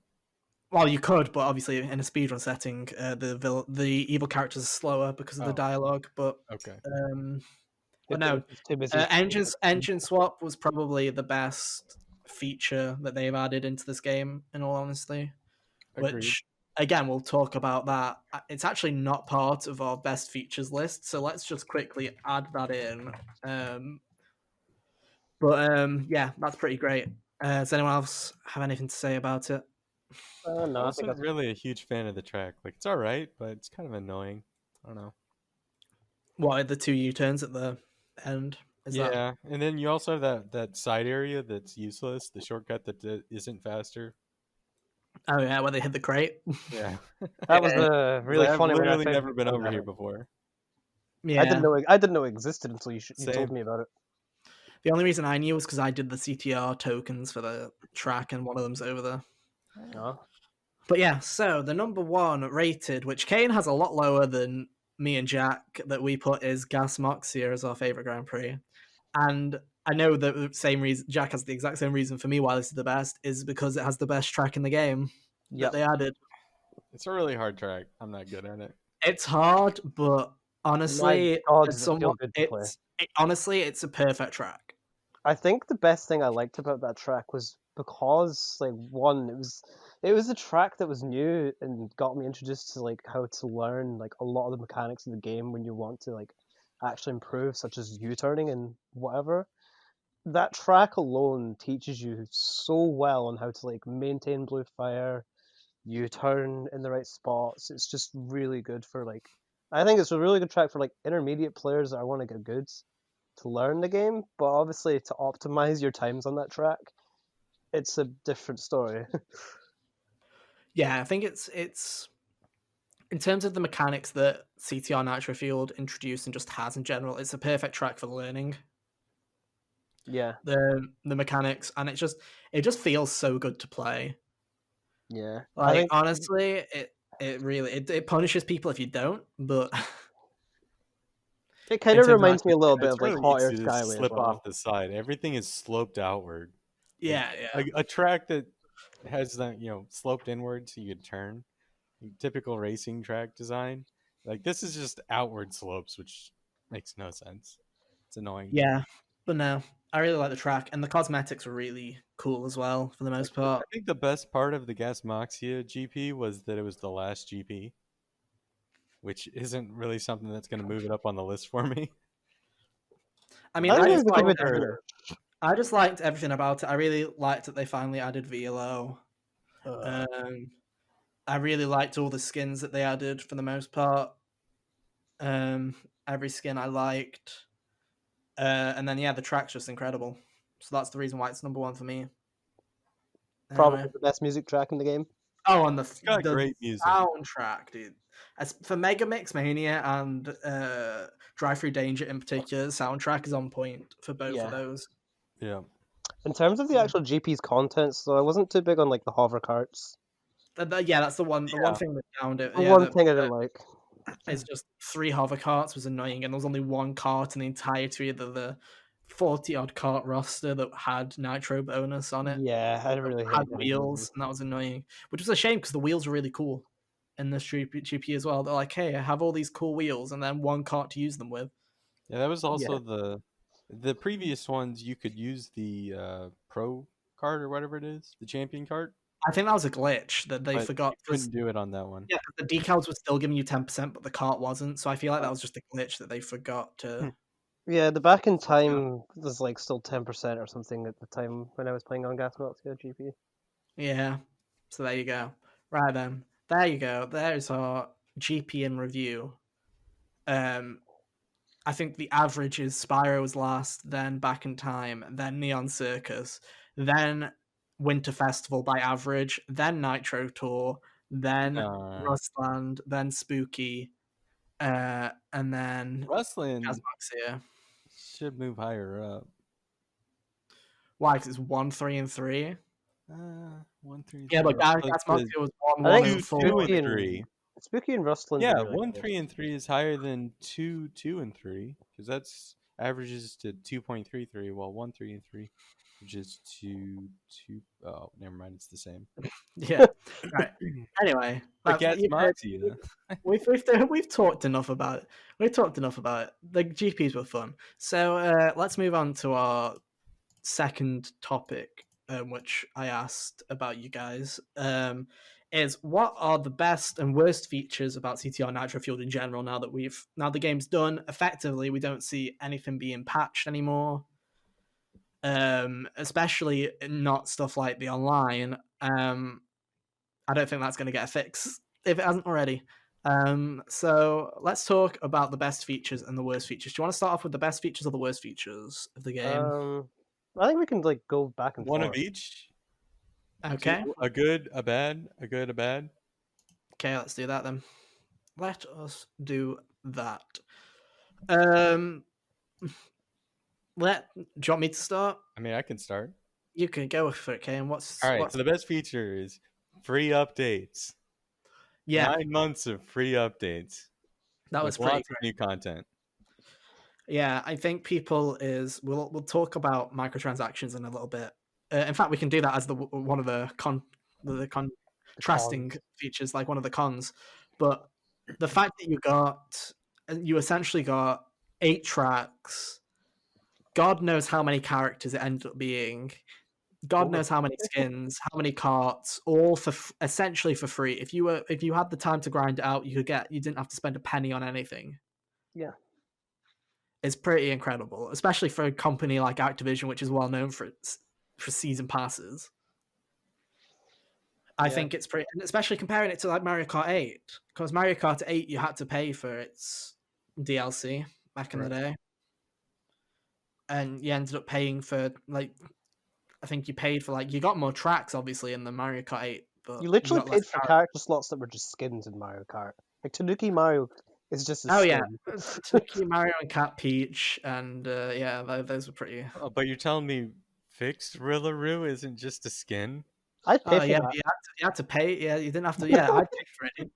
well, you could, but obviously in a speedrun setting, the evil characters are slower because of the dialogue. But okay. But no, too busy. engine swap was probably the best feature that they've added into this game. In all honesty, Agreed. which again we'll talk about that. It's actually not part of our best features list, so let's just quickly add that in. Yeah, that's pretty great. Does anyone else have anything to say about it? No, I I think wasn't really a huge fan of the track. Like, it's all right, but it's kind of annoying. I don't know. What are the 2 U-turns at the end? Yeah, and then you also have that side area that's useless. The shortcut that isn't faster. Oh yeah, where they hit the crate. Yeah, that was really I've funny. literally when I never been over here before. Yeah, I didn't know it existed until you told me about it. The only reason I knew was because I did the CTR tokens for the track, and one of them's over there. Oh. But yeah, so the number 1 rated, which Kane has a lot lower than me and Jack, that we put is Gas Moxia as our favorite Grand Prix. And I know that the same reason Jack has the exact same reason for me why this is the best is because it has the best track in the game that they added. It's a really hard track. I'm not good at it. It's hard, but honestly, honestly, it's a perfect track. I think the best thing I liked about that track was because, like, one, it was a track that was new and got me introduced to like how to learn like a lot of the mechanics of the game when you want to like actually improve, such as U-turning and whatever. That track alone teaches you so well on how to like maintain blue fire, U-turn in the right spots. It's just really good for like, I think it's a really good track for like intermediate players that want to get good to learn the game, but obviously to optimize your times on that track, it's a different story. Yeah, I think it's in terms of the mechanics that CTR Nitro Field introduced and just has in general, it's a perfect track for learning. Yeah. The mechanics, and it just feels so good to play. Yeah. Like honestly, it really punishes people if you don't, but it kind of reminds me a little bit of like really Hot Air easy to Skyway. slip off the side. Everything is sloped outward. Yeah, yeah. A track that has that sloped inward so you could turn. Typical racing track design. Like this is just outward slopes, which makes no sense. It's annoying. Yeah, but no, I really like the track, and the cosmetics were really cool as well for the most part. I think the best part of the Gas Moxia GP was that it was the last GP. which isn't really something that's going to move it up on the list for me. I mean, I think I it just was a good liked, bit better. I just liked everything about it. I really liked that they finally added VLO. I really liked all the skins that they added for the most part. Every skin I liked. And then, the track's just incredible. So that's the reason why it's number one for me. Probably Anyway. the best music track in the game. Oh, and It's got the great music. soundtrack, dude. As for Mega Mix Mania and Drive Through Danger in particular, the soundtrack is on point for both of those. Yeah. In terms of the actual GP's content, so I wasn't too big on like the hover carts. That's the one. The one thing that found it. The Yeah, one thing I didn't like. it's just 3 hover carts was annoying, and there was only 1 cart in the entirety of the 40 odd cart roster that had Nitro bonus on it. Yeah, I really Had hate that. wheels, and that was annoying, which was a shame because the wheels were really cool in this GP as well. They're like, hey, I have all these cool wheels, and then 1 cart to use them with. Yeah, that was also the previous ones. You could use the pro card or whatever it is, the champion card. I think that was a glitch that they But forgot. you couldn't do it on that one. Yeah, the decals were still giving you 10%, but the cart wasn't. So I feel like that was just a glitch that they forgot to. Yeah, the back in time was like still 10% or something at the time when I was playing on Gasbox GP. Yeah. So there you go. Right then. There you go. There's our GP in review. I think the average is Spyro's last, then Back in Time, then Neon Circus, then Winter Festival by average, then Nitro Tour, then Rustland, then Spooky, and then Rustland Gasbox. should move higher up. Why? Because it's 1, 3, and 3. 1, 3. Yeah, but Gasbox was 1, 1, and 4. 2 and 3. Spooky and Rustland. Yeah, really 1, good. 3, and 3 is higher than 2, 2, and 3 because that's averages to 2.33, while 1, 3, and 3 averages to 2. Oh, never mind, it's the same. Yeah. Right. Anyway, we've talked enough about it. We've talked enough about it. The GPs were fun. So let's move on to our second topic, which I asked about you guys. Is what are the best and worst features about CTR Nitro Fueled in general now the game's done effectively? We don't see anything being patched anymore. Especially not stuff like the online. I don't think that's going to get a fix if it hasn't already. So let's talk about the best features and the worst features. Do you want to start off with the best features or the worst features of the game? I think we can like go back and forth. One of each. Okay. So a good, a bad, a good, a bad. Okay, let's do that then. Let us do that. Do you want me to start? I mean, I can start. You can go for it, Kane. All right, so the best feature is free updates. Yeah. 9 months of free updates. That was pretty lots of new content. Yeah, I think we'll talk about microtransactions in a little bit. In fact, we can do that as one of the contrasting features, like one of the cons. But the fact that you essentially got 8 tracks, God knows how many characters it ended up being, God knows how many skins, how many carts, all essentially for free. If you had the time to grind it out, you didn't have to spend a penny on anything. Yeah. It's pretty incredible, especially for a company like Activision, which is well known for season passes. I think it's pretty, especially comparing it to like Mario Kart 8, because Mario Kart 8 you had to pay for its DLC back in the day, and you ended up paying for I think you paid for you got more tracks obviously in the Mario Kart 8, but you literally paid for character slots that were just skins in Mario Kart. Like Tanuki Mario is just a skin. Yeah, Tanuki Mario and Cat Peach, and those were pretty. Oh, but you're telling me Fixed Rillaroo isn't just a skin? I'd pay for that. But you had to pay. Yeah, you didn't have to. Yeah, I'd pay for it.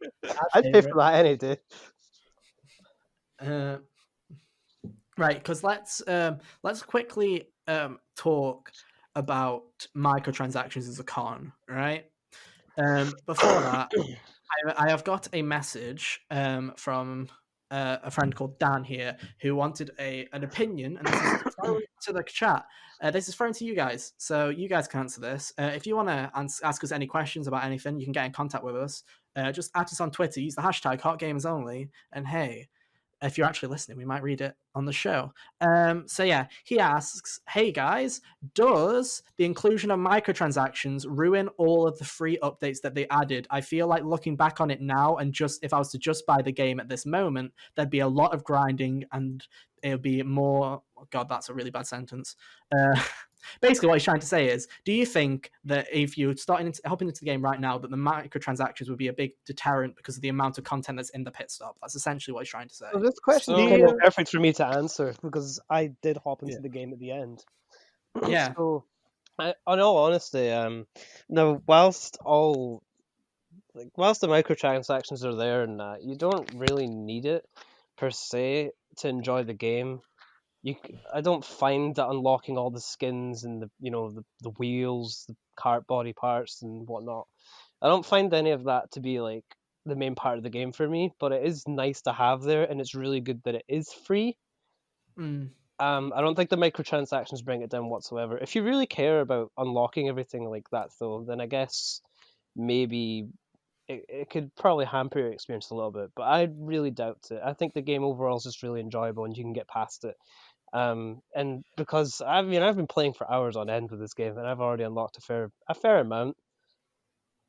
I'd pay for that any day. Right, because let's quickly talk about microtransactions as a con. Right. Before that, I have got a message from a friend called Dan here who wanted an opinion, and this is thrown to the chat. This is thrown to you guys, so you guys can answer this. If you want to ask us any questions about anything, you can get in contact with us. just at us on Twitter. Use the hashtag HotGamersOnly, and hey, if you're actually listening, we might read it on the show. So yeah, he asks, "Hey guys, does the inclusion of microtransactions ruin all of the free updates that they added? I feel like looking back on it now, and just if I was to just buy the game at this moment, there'd be a lot of grinding, and it would be more." Oh God, that's a really bad sentence. Basically, what he's trying to say is, do you think that if you're hopping into the game right now, that the microtransactions would be a big deterrent because of the amount of content that's in the pit stop? That's essentially what he's trying to say. So this question So- kind of perfect for me to answer because I did hop into Yeah. the game at the end. Yeah. So, in all honesty, now whilst the microtransactions are there and that, you don't really need it per se to enjoy the game. I don't find that unlocking all the skins and the wheels, the cart body parts and whatnot. I don't find any of that to be like the main part of the game for me, but it is nice to have there, and it's really good that it is free. Mm. I don't think the microtransactions bring it down whatsoever. If you really care about unlocking everything like that, though, then I guess maybe it could probably hamper your experience a little bit, but I really doubt it. I think the game overall is just really enjoyable, and you can get past it. And because I've been playing for hours on end with this game, and I've already unlocked a fair amount.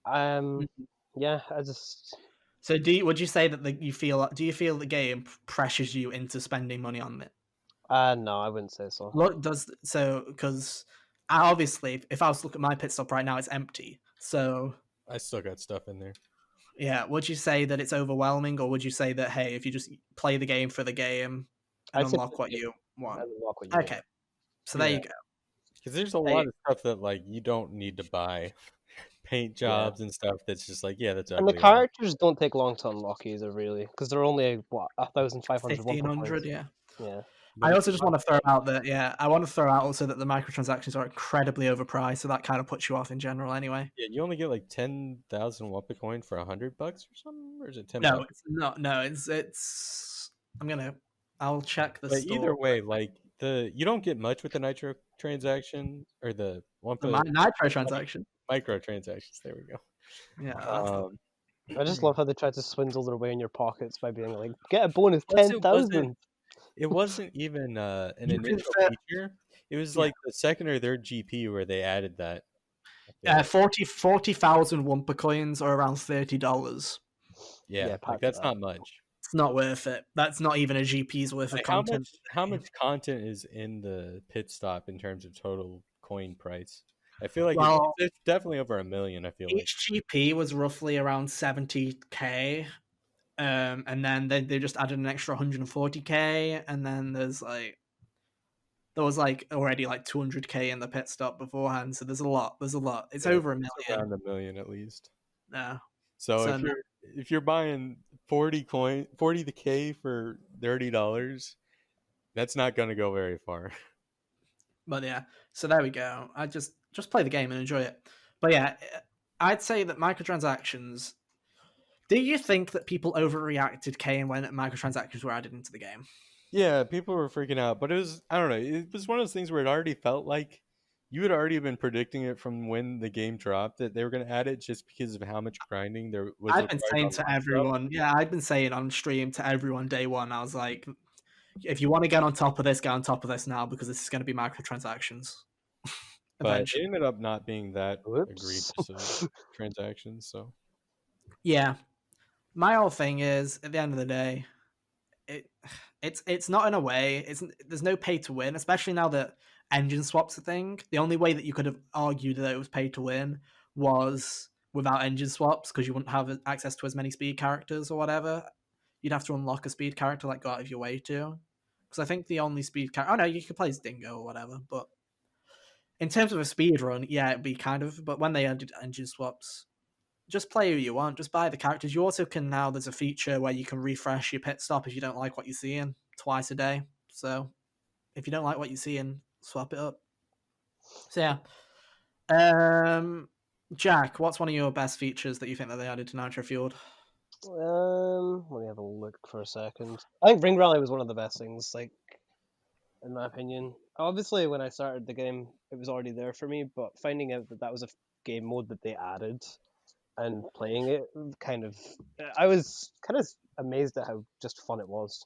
Yeah, I just. So, would you say that do you feel the game pressures you into spending money on it? No, I wouldn't say so. Because obviously, if I was to look at my pit stop right now, it's empty. So I still got stuff in there. yeah, would you say that it's overwhelming, or would you say that, hey, if you just play the game for the game and I'd say unlock what you want? unlock what you want. Okay, so there you go. Because there's a lot of stuff that like you don't need to buy, paint jobs and stuff. That's just like that's ugly. And the characters don't take long to unlock either, really, because they're only 1,500. 1,500, yeah. Yeah. I also just want to throw out that, I want to throw out also that the microtransactions are incredibly overpriced, so that kind of puts you off in general anyway. Yeah, you only get like 10,000 Wumpa coin for $100 or something, or is it 10? No, it's not. No, it's. I'll check the But store. either way, like you don't get much with the Nitro transaction or the Wumpa Nitro transaction. microtransactions. There we go. Yeah. I just love how they try to swindle their way in your pockets by being like, get a bonus Plus, 10,000. It wasn't even an You initial can fit- feature. It was like the second or third GP where they added that. Yeah, 40,000 Wumpa coins are around $30. Yeah, pack like that's that. not much. It's not worth it. That's not even a GP's worth of Like, content. how much content is in the pit stop in terms of total coin price? I feel like it's definitely over 1 million. I feel like each GP was roughly around 70k, and then they just added an extra 140k, and then there was already like 200k in the pit stop beforehand. So there's a lot. It's over 1 million. around 1 million at least. No. So if you're buying 40k for $30, that's not going to go very far. But yeah, so there we go. I just play the game and enjoy it. But yeah, I'd say that microtransactions. Do you think that people overreacted, Kane, when microtransactions were added into the game? Yeah, people were freaking out, but I don't know, it was one of those things where it already felt like you had already been predicting it from when the game dropped that they were going to add it just because of how much grinding there was. I've been saying to everyone, I've been saying on stream to everyone day one, I was like, if you want to get on top of this, get on top of this now because this is going to be microtransactions. But it ended up not being that Whoops. egregious of transactions, so. Yeah. My whole thing is, at the end of the day, it's not in a way. There's no pay to win, especially now that engine swaps a thing. The only way that you could have argued that it was pay to win was without engine swaps, because you wouldn't have access to as many speed characters or whatever. You'd have to unlock a speed character, like go out of your way to. Because I think the only speed character, no, you could play as Dingo or whatever. But in terms of a speed run, yeah, it'd be kind of. But when they added engine swaps, just play who you want. Just buy the characters. You also can now. There's a feature where you can refresh your pit stop if you don't like what you're seeing twice a day. So if you don't like what you're seeing, swap it up. So yeah. Jack, what's one of your best features that you think that they added to Nitro Fueled? Let me have a look for a second. I think Ring Rally was one of the best things, like, in my opinion. Obviously, when I started the game, it was already there for me, but finding out that was a game mode that they added and playing it, I was kind of amazed at how just fun it was.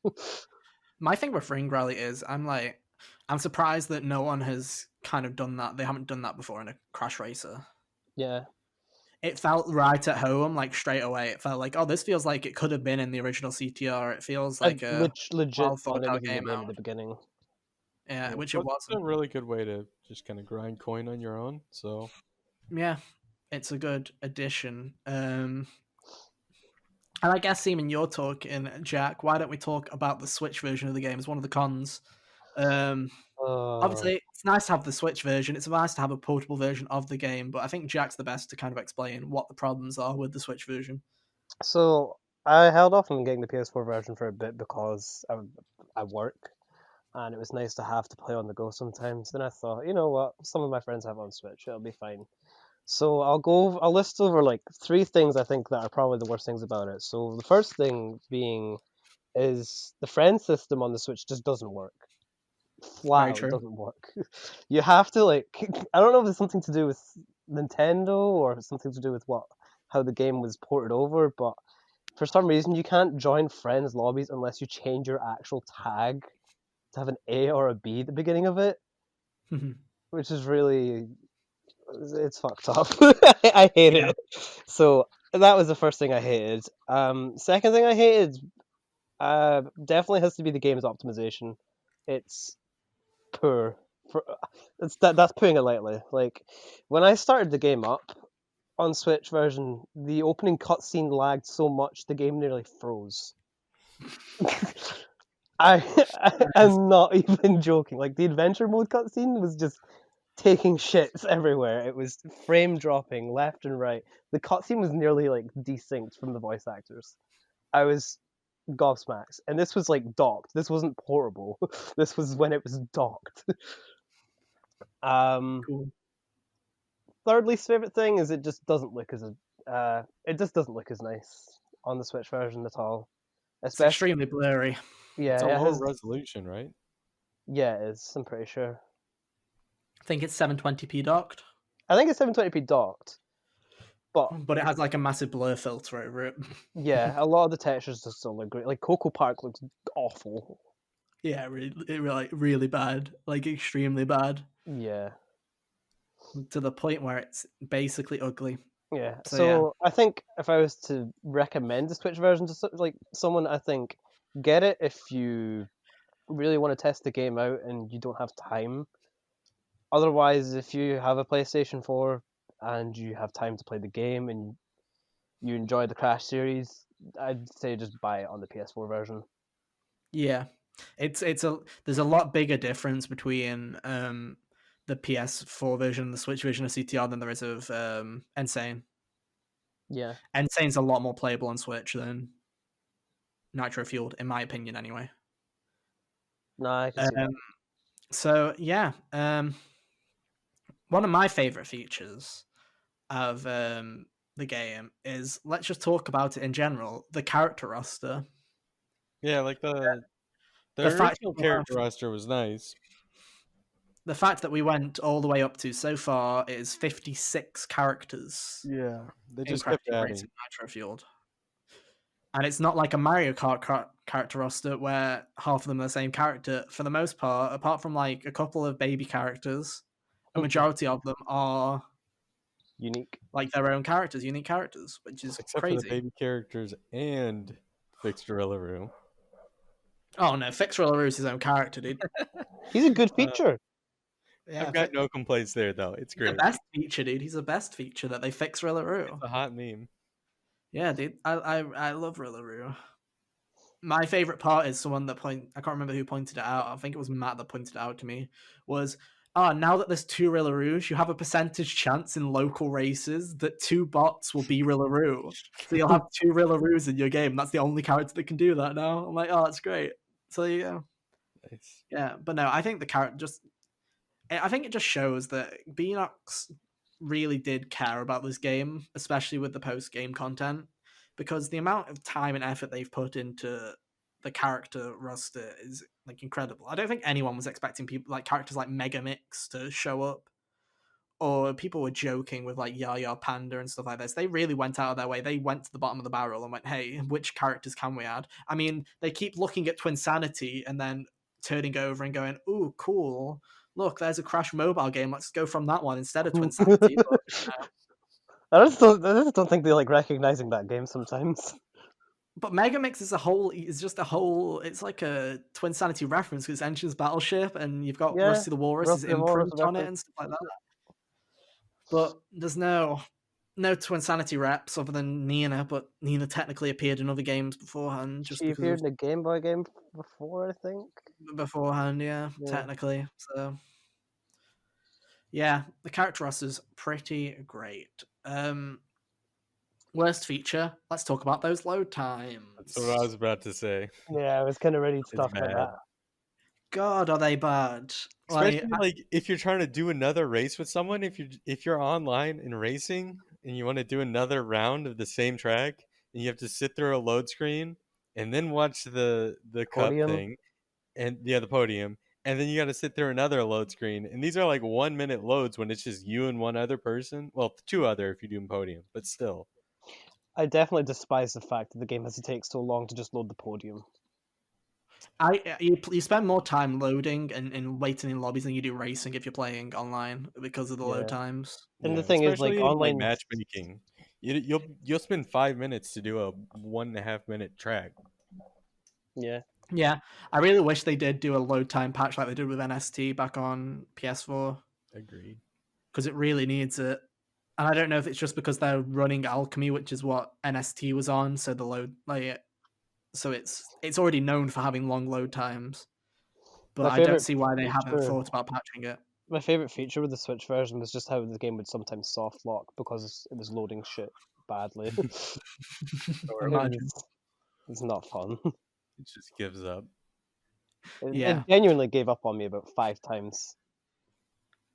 My thing with Ring Rally is I'm surprised that no one has kind of done that. They haven't done that before in a Crash Racer. Yeah, It felt right at home, like straight away. It felt like, oh, this feels like it could have been in the original CTR. It feels I like a legit well thought thought it out was in the game game out. at the beginning. Yeah, Yeah, which it but it's a wasn't. really good way to just kind of grind coin on your own. So Yeah, it's a good addition. And I guess, Seaman, you're talking, Jack. Why don't we talk about the Switch version of the game as one of the cons? Um, Uh, Obviously, it's nice to have the Switch version. It's nice to have a portable version of the game, but I think Jack's the best to kind of explain what the problems are with the Switch version. so I held off on getting the PS4 version for a bit because I work, and it was nice to have to play on the go sometimes. Then I thought, you know what, some of my friends have it on Switch, it'll be fine. So I'll list over like three things I think that are probably the worst things about it. So the first thing being is the friend system on the Switch just doesn't work. Flat Very out true. doesn't work. You have to like I don't know if it's something to do with Nintendo or if it's something to do with how the game was ported over, but for some reason you can't join friends lobbies unless you change your actual tag to have an A or a B at the beginning of it, which is really it's fucked up. I hate Yeah, it. So that was the first thing I hated. Second thing I hated definitely has to be the game's optimization. It's poor. For that's putting it lightly. Like when I started the game up on Switch version, the opening cutscene lagged so much the game nearly froze. I'm not even joking. Like the adventure mode cutscene was just taking shits everywhere. It was frame dropping left and right. The cutscene was nearly like desynced from the voice actors. I was gobsmacked, and this was like docked. This wasn't portable. This was when it was docked. Um, cool. Third least favorite thing is it just doesn't look as nice on the Switch version at all. It's Especially extremely blurry. it's a yeah, it low has resolution, right? yeah, it is. I'm pretty sure. I think it's 720p docked, I think it's 720p docked, but but it has like a massive blur filter over it. yeah, a lot of the textures just don't look great. Like Coco Park looks awful. Yeah, like really bad, like extremely bad, Yeah, to the point where it's basically ugly. yeah. So yeah, So I think if I was to recommend the Switch version to like someone, I think get it if you really want to test the game out and you don't have time. Otherwise, if you have a PlayStation 4 and you have time to play the game and you enjoy the Crash series, I'd say just buy it on the PS4 version. yeah, there's a lot bigger difference between the PS4 version and the Switch version of CTR than there is of Insane. Yeah, Insane's a lot more playable on Switch than Nitro Fueled, in my opinion, anyway. no, I can see that. So yeah, one of my favorite features of the game is, let's just talk about it in general, the character roster. Yeah, like the The fact original character roster was nice. the fact that we went all the way up to so far is 56 characters Yeah, they in just Crash kept Team adding. Racing Nitro Fueled. And it's not like a Mario Kart character roster where half of them are the same character. For the most part, apart from like a couple of baby characters, a majority of them are Unique. like their own characters, unique characters, which is Except for the crazy. baby characters and Fixed Gorilla Room. Oh no, Fixer is his own character, dude. He's a good Uh, feature. Yeah, I've got no complaints there, though. It's he's the great. best feature, dude. He's the best feature that they fix Rillaroo. It's a hot meme. Yeah, dude. I love Rillaroo. My favorite part is someone that I can't remember who pointed it out. I think it was Matt that pointed it out to me. Was now that there's two Rillaroos, you have a percentage chance in local races that two bots will be Rillaroo. So you'll have two Rillaroos in your game. That's the only character that can do that now. I'm like, oh, that's great. So yeah, Nice. yeah. But no, I think the character I think it just shows that Beenox really did care about this game, especially with the post-game content, because the amount of time and effort they've put into the character roster is like incredible. I don't think anyone was expecting people like characters like Megamix to show up, or people were joking with like Yaya Panda and stuff like this. They really went out of their way. They went to the bottom of the barrel and went, hey, which characters can we add? I mean, they keep looking at Twinsanity and then turning over and going, ooh, cool. Look, there's a Crash mobile game. Let's go from that one instead of Twinsanity. But, I just don't think they like recognizing that game sometimes. but Megamix is just a whole. It's like a Twinsanity reference because Engine's Battleship, and you've got Yeah, Rusty the Walrus's Rusty the Walrus imprint on it and stuff like that. But there's no Twinsanity reps other than Nina, but Nina technically appeared in other games beforehand. Just She because appeared of in a Game Boy game before, I think. beforehand, yeah, technically. So yeah, the character roster's pretty great. Worst feature. Let's talk about those load times. That's what I was about to say. Yeah, I was kind of ready to It's talk about bad. that. God, are they bad? Especially like if you're trying to do another race with someone, if you're online and racing and you want to do another round of the same track, and you have to sit through a load screen and then watch the cup Podium. thing and the podium, and then you got to sit through another load screen, and these are like 1 minute loads when it's just you and one other person. Well, two other if you do podium, but still. I definitely despise the fact that the game has to take so long to just load the podium. You spend more time loading and waiting in lobbies than you do racing if you're playing online because of the load times. And the thing is, like, especially in, online matchmaking, you'll spend 5 minutes to do a 1.5 minute track. Yeah, I really wish they did do a load time patch like they did with NST back on PS4. Agreed. Because it really needs it. And I don't know if it's just because they're running Alchemy, which is what NST was on, so the load so it's already known for having long load times. But I don't see why they haven't thought about patching it. My favorite feature with the Switch version was just how the game would sometimes soft lock because it was loading shit badly. It's not fun. It just gives up. It genuinely gave up on me about 5 times.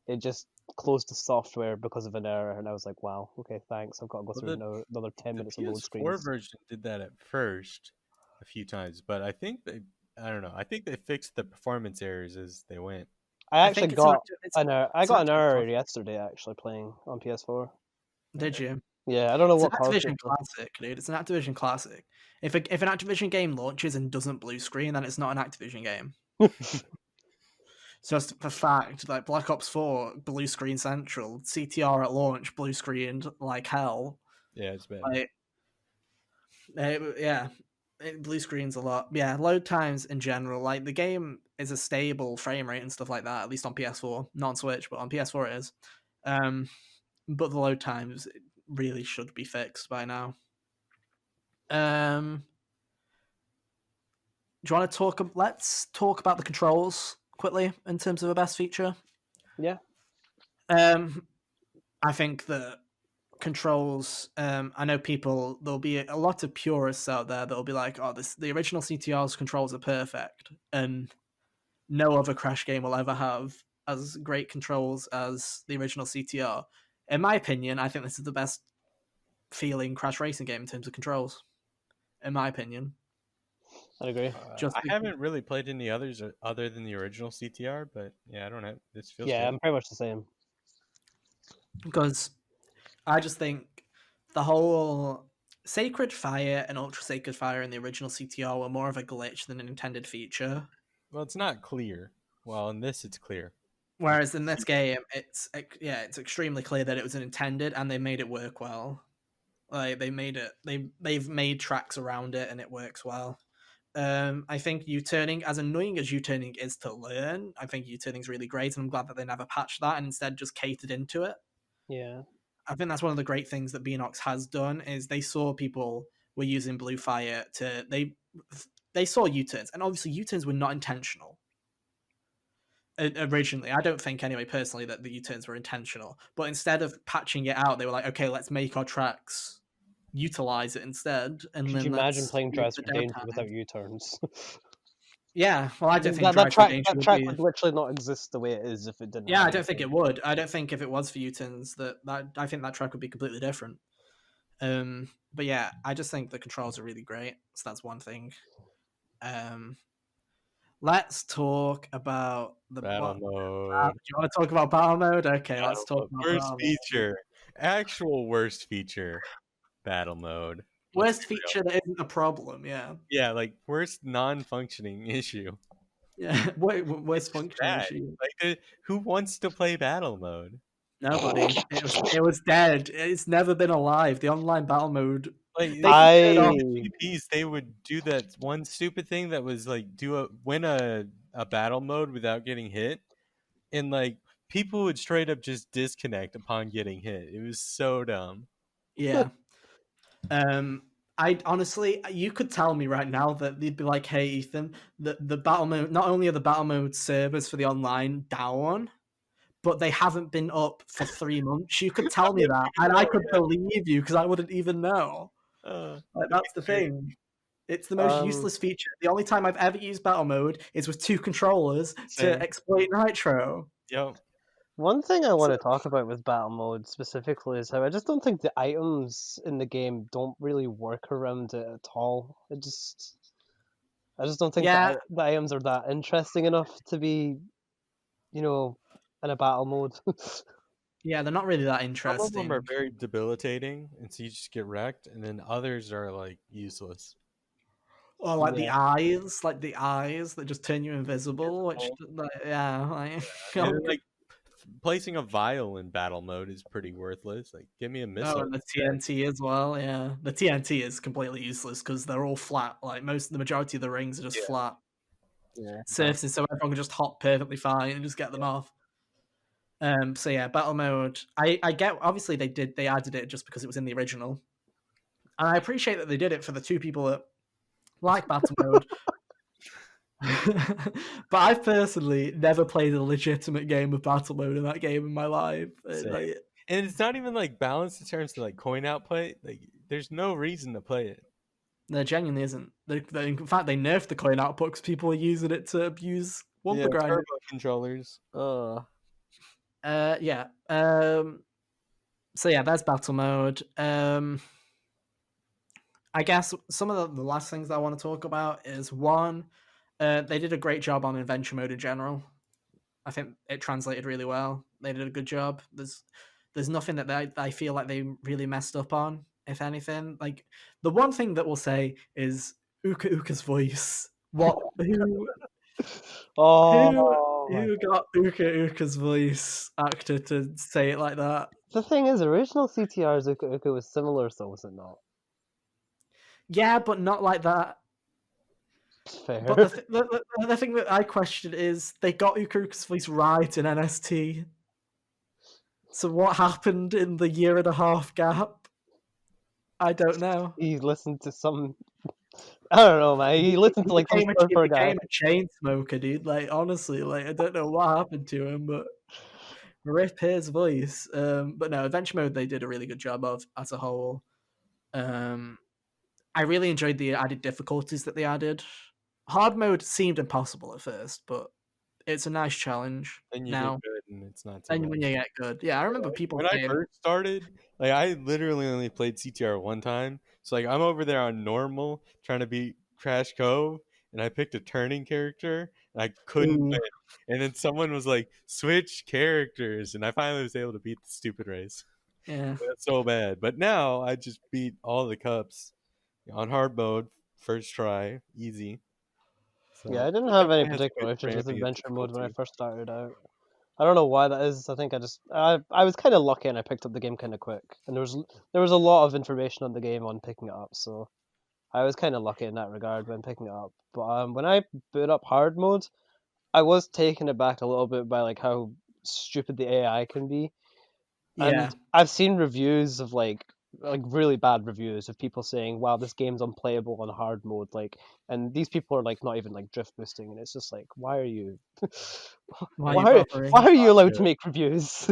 It just closed the software because of an error, and I was like, wow, okay, thanks. I've got to go through another 10 minutes of load screens. The PS4 version did that at first a few times, but I think I don't know. I think they fixed the performance errors as they went. I got an error yesterday actually playing on PS4. Did you? Yeah, I don't know what caused it. It's an Activision classic, dude. It's an Activision classic. If an Activision game launches and doesn't blue screen, then it's not an Activision game. Just the fact, like Black Ops 4, blue screen central, CTR at launch, blue screened like hell. Yeah, it's bad. It blue screens a lot. Yeah, load times in general, like the game is a stable frame rate and stuff like that, at least on PS4, not on Switch, but on PS4 it is. But the load times really should be fixed by now. Do you want to talk? Let's talk about the controls quickly in terms of a best feature. Yeah. I think the controls. I know there'll be a lot of purists out there that'll be like, "Oh, the original CTR's controls are perfect," and no other Crash game will ever have as great controls as the original CTR. In my opinion, I think this is the best feeling Crash racing game in terms of controls. In my opinion, I agree. I haven't really played any others other than the original CTR, but yeah, I don't know. This feels good. I'm pretty much the same. Because I just think the whole Sacred Fire and Ultra Sacred Fire in the original CTR were more of a glitch than an intended feature. Well, it's not clear. Well, in this, it's clear. Whereas in this game, it's extremely clear that it was intended, and they made it work well. Like they've made tracks around it, and it works well. I think U-turning, as annoying as U-turning is to learn, I think U-turning is really great, and I'm glad that they never patched that and instead just catered into it. Yeah. I think that's one of the great things that Beenox has done is they saw people were using Blue Fire they saw U-turns, and obviously U-turns were not intentional. Originally, I don't think anyway personally that the U-turns were intentional, but instead of patching it out, they were like, okay, let's make our tracks utilize it instead. And could you imagine playing Drives for Danger time without U-turns? Yeah, well, I don't think that track would literally not exist the way it is if it didn't. Yeah, I don't think it would. I don't think if it was for U-turns that I think that track would be completely different. But yeah, I just think the controls are really great. So that's one thing. let's talk about the Battle what. mode. Do you want to talk about battle mode? Okay, let's Battle talk mode. about Worst battle mode. feature. Actual worst feature. Battle mode. Let's Worst be real. feature that isn't a problem. Yeah, Yeah, like worst non-functioning issue. yeah. Worst Just functioning bad. issue. Like, who wants to play battle mode? Nobody. It was dead. It's never been alive. The online battle mode. Like They they kicked it said off. in I the GPs they would do that one stupid thing that was like win a battle mode without getting hit, and like people would straight up just disconnect upon getting hit. It was so dumb. Yeah. I honestly, you could tell me right now that they'd be like, "Hey, Ethan, the battle mode. Not only are the battle mode servers for the online down, but they haven't been up for 3 months." You could I tell me wouldn't that, even and I know. could believe you because I wouldn't even know. Like, That'd be that's the great. thing. It's the most um useless feature. The only time I've ever used battle mode is with two controllers to Same. exploit Nitro. Yep. one thing I want So, to talk about with battle mode specifically is how I just don't think the items in the game don't really work around it at all. I just don't think yeah, the items are that interesting enough to be, you know, in a battle mode. yeah, they're not really that Some of them are interesting. very debilitating, and so you just get wrecked, and then others are like useless. Or Yeah. like the eyes that just turn you invisible. Which, like, yeah, like, And then, like placing a vial in battle mode is pretty worthless. Like, give me a oh, missile. and the TNT as well. Yeah, the TNT is completely useless because they're all flat. Like the majority of the rings are just Yeah. flat Yeah. surfaces, so everyone can just hop perfectly fine and just get them off. So yeah, battle mode. I get obviously they added it just because it was in the original, and I appreciate that they did it for the two people that like battle mode. But I've personally never played a legitimate game of battle mode in that game in my life. Same. Like, And it's not even like balanced in terms of like coin outplay. Like, there's no reason to play it. there genuinely isn't. In fact, they nerfed the coin output because people are using it to abuse Wumpa grinding. Turbo controllers. Yeah. So yeah, that's battle mode. I guess some of the last things I want to talk about is one, they did a great job on adventure mode in general. I think it translated really well. They did a good job. There's nothing that I feel like they really messed up on. If anything, like the one thing that we'll say is Uka Uka's voice. What who Oh my who got Uka Uka's voice actor to say it like that? The thing is, original CTR's Uka Uka was similar, so was it not? Yeah, but not like that. Fair. But the thing that I question is they got Uka Uka's voice right in NST. So what happened in the year and a half gap? I don't know. He listened to some. I don't know, man. He listened to like some He surfer guy. became a chain smoker, dude. Like, honestly, like I don't know what happened to him, but rip his voice. But no, adventure mode they did a really good job of as a whole. I really enjoyed the added difficulties that they added. Hard mode seemed impossible at first, but it's a nice challenge Then you now. get good, and it's not too And bad. when you get good, yeah, I remember people When I saying, first started, like I literally only played CTR one time. So like I'm over there on normal trying to beat Crash Cove, and I picked a turning character, and I couldn't "Ooh, win. And then someone was like, "Switch characters," and I finally was able to beat the stupid race. yeah, That's so bad. But now I just beat all the cups on hard mode, first try, easy. Yeah, So I didn't it have any definitely has a particular good issues with ramping of adventure mode when I difficulty. first started out. I don't know why that is. I think I was kind of lucky and I picked up the game kind of quick. And there was a lot of information on the game on picking it up, so I was kind of lucky in that regard when picking it up. But when I boot up hard mode, I was taken aback a little bit by like how stupid the AI can be. yeah, And I've seen reviews of like really bad reviews of people saying, "Wow, this game's unplayable on hard mode." Like, and these people are like not even like drift boosting, and it's just like, why are you, why are you why bothering?" are you allowed Yeah. to make reviews?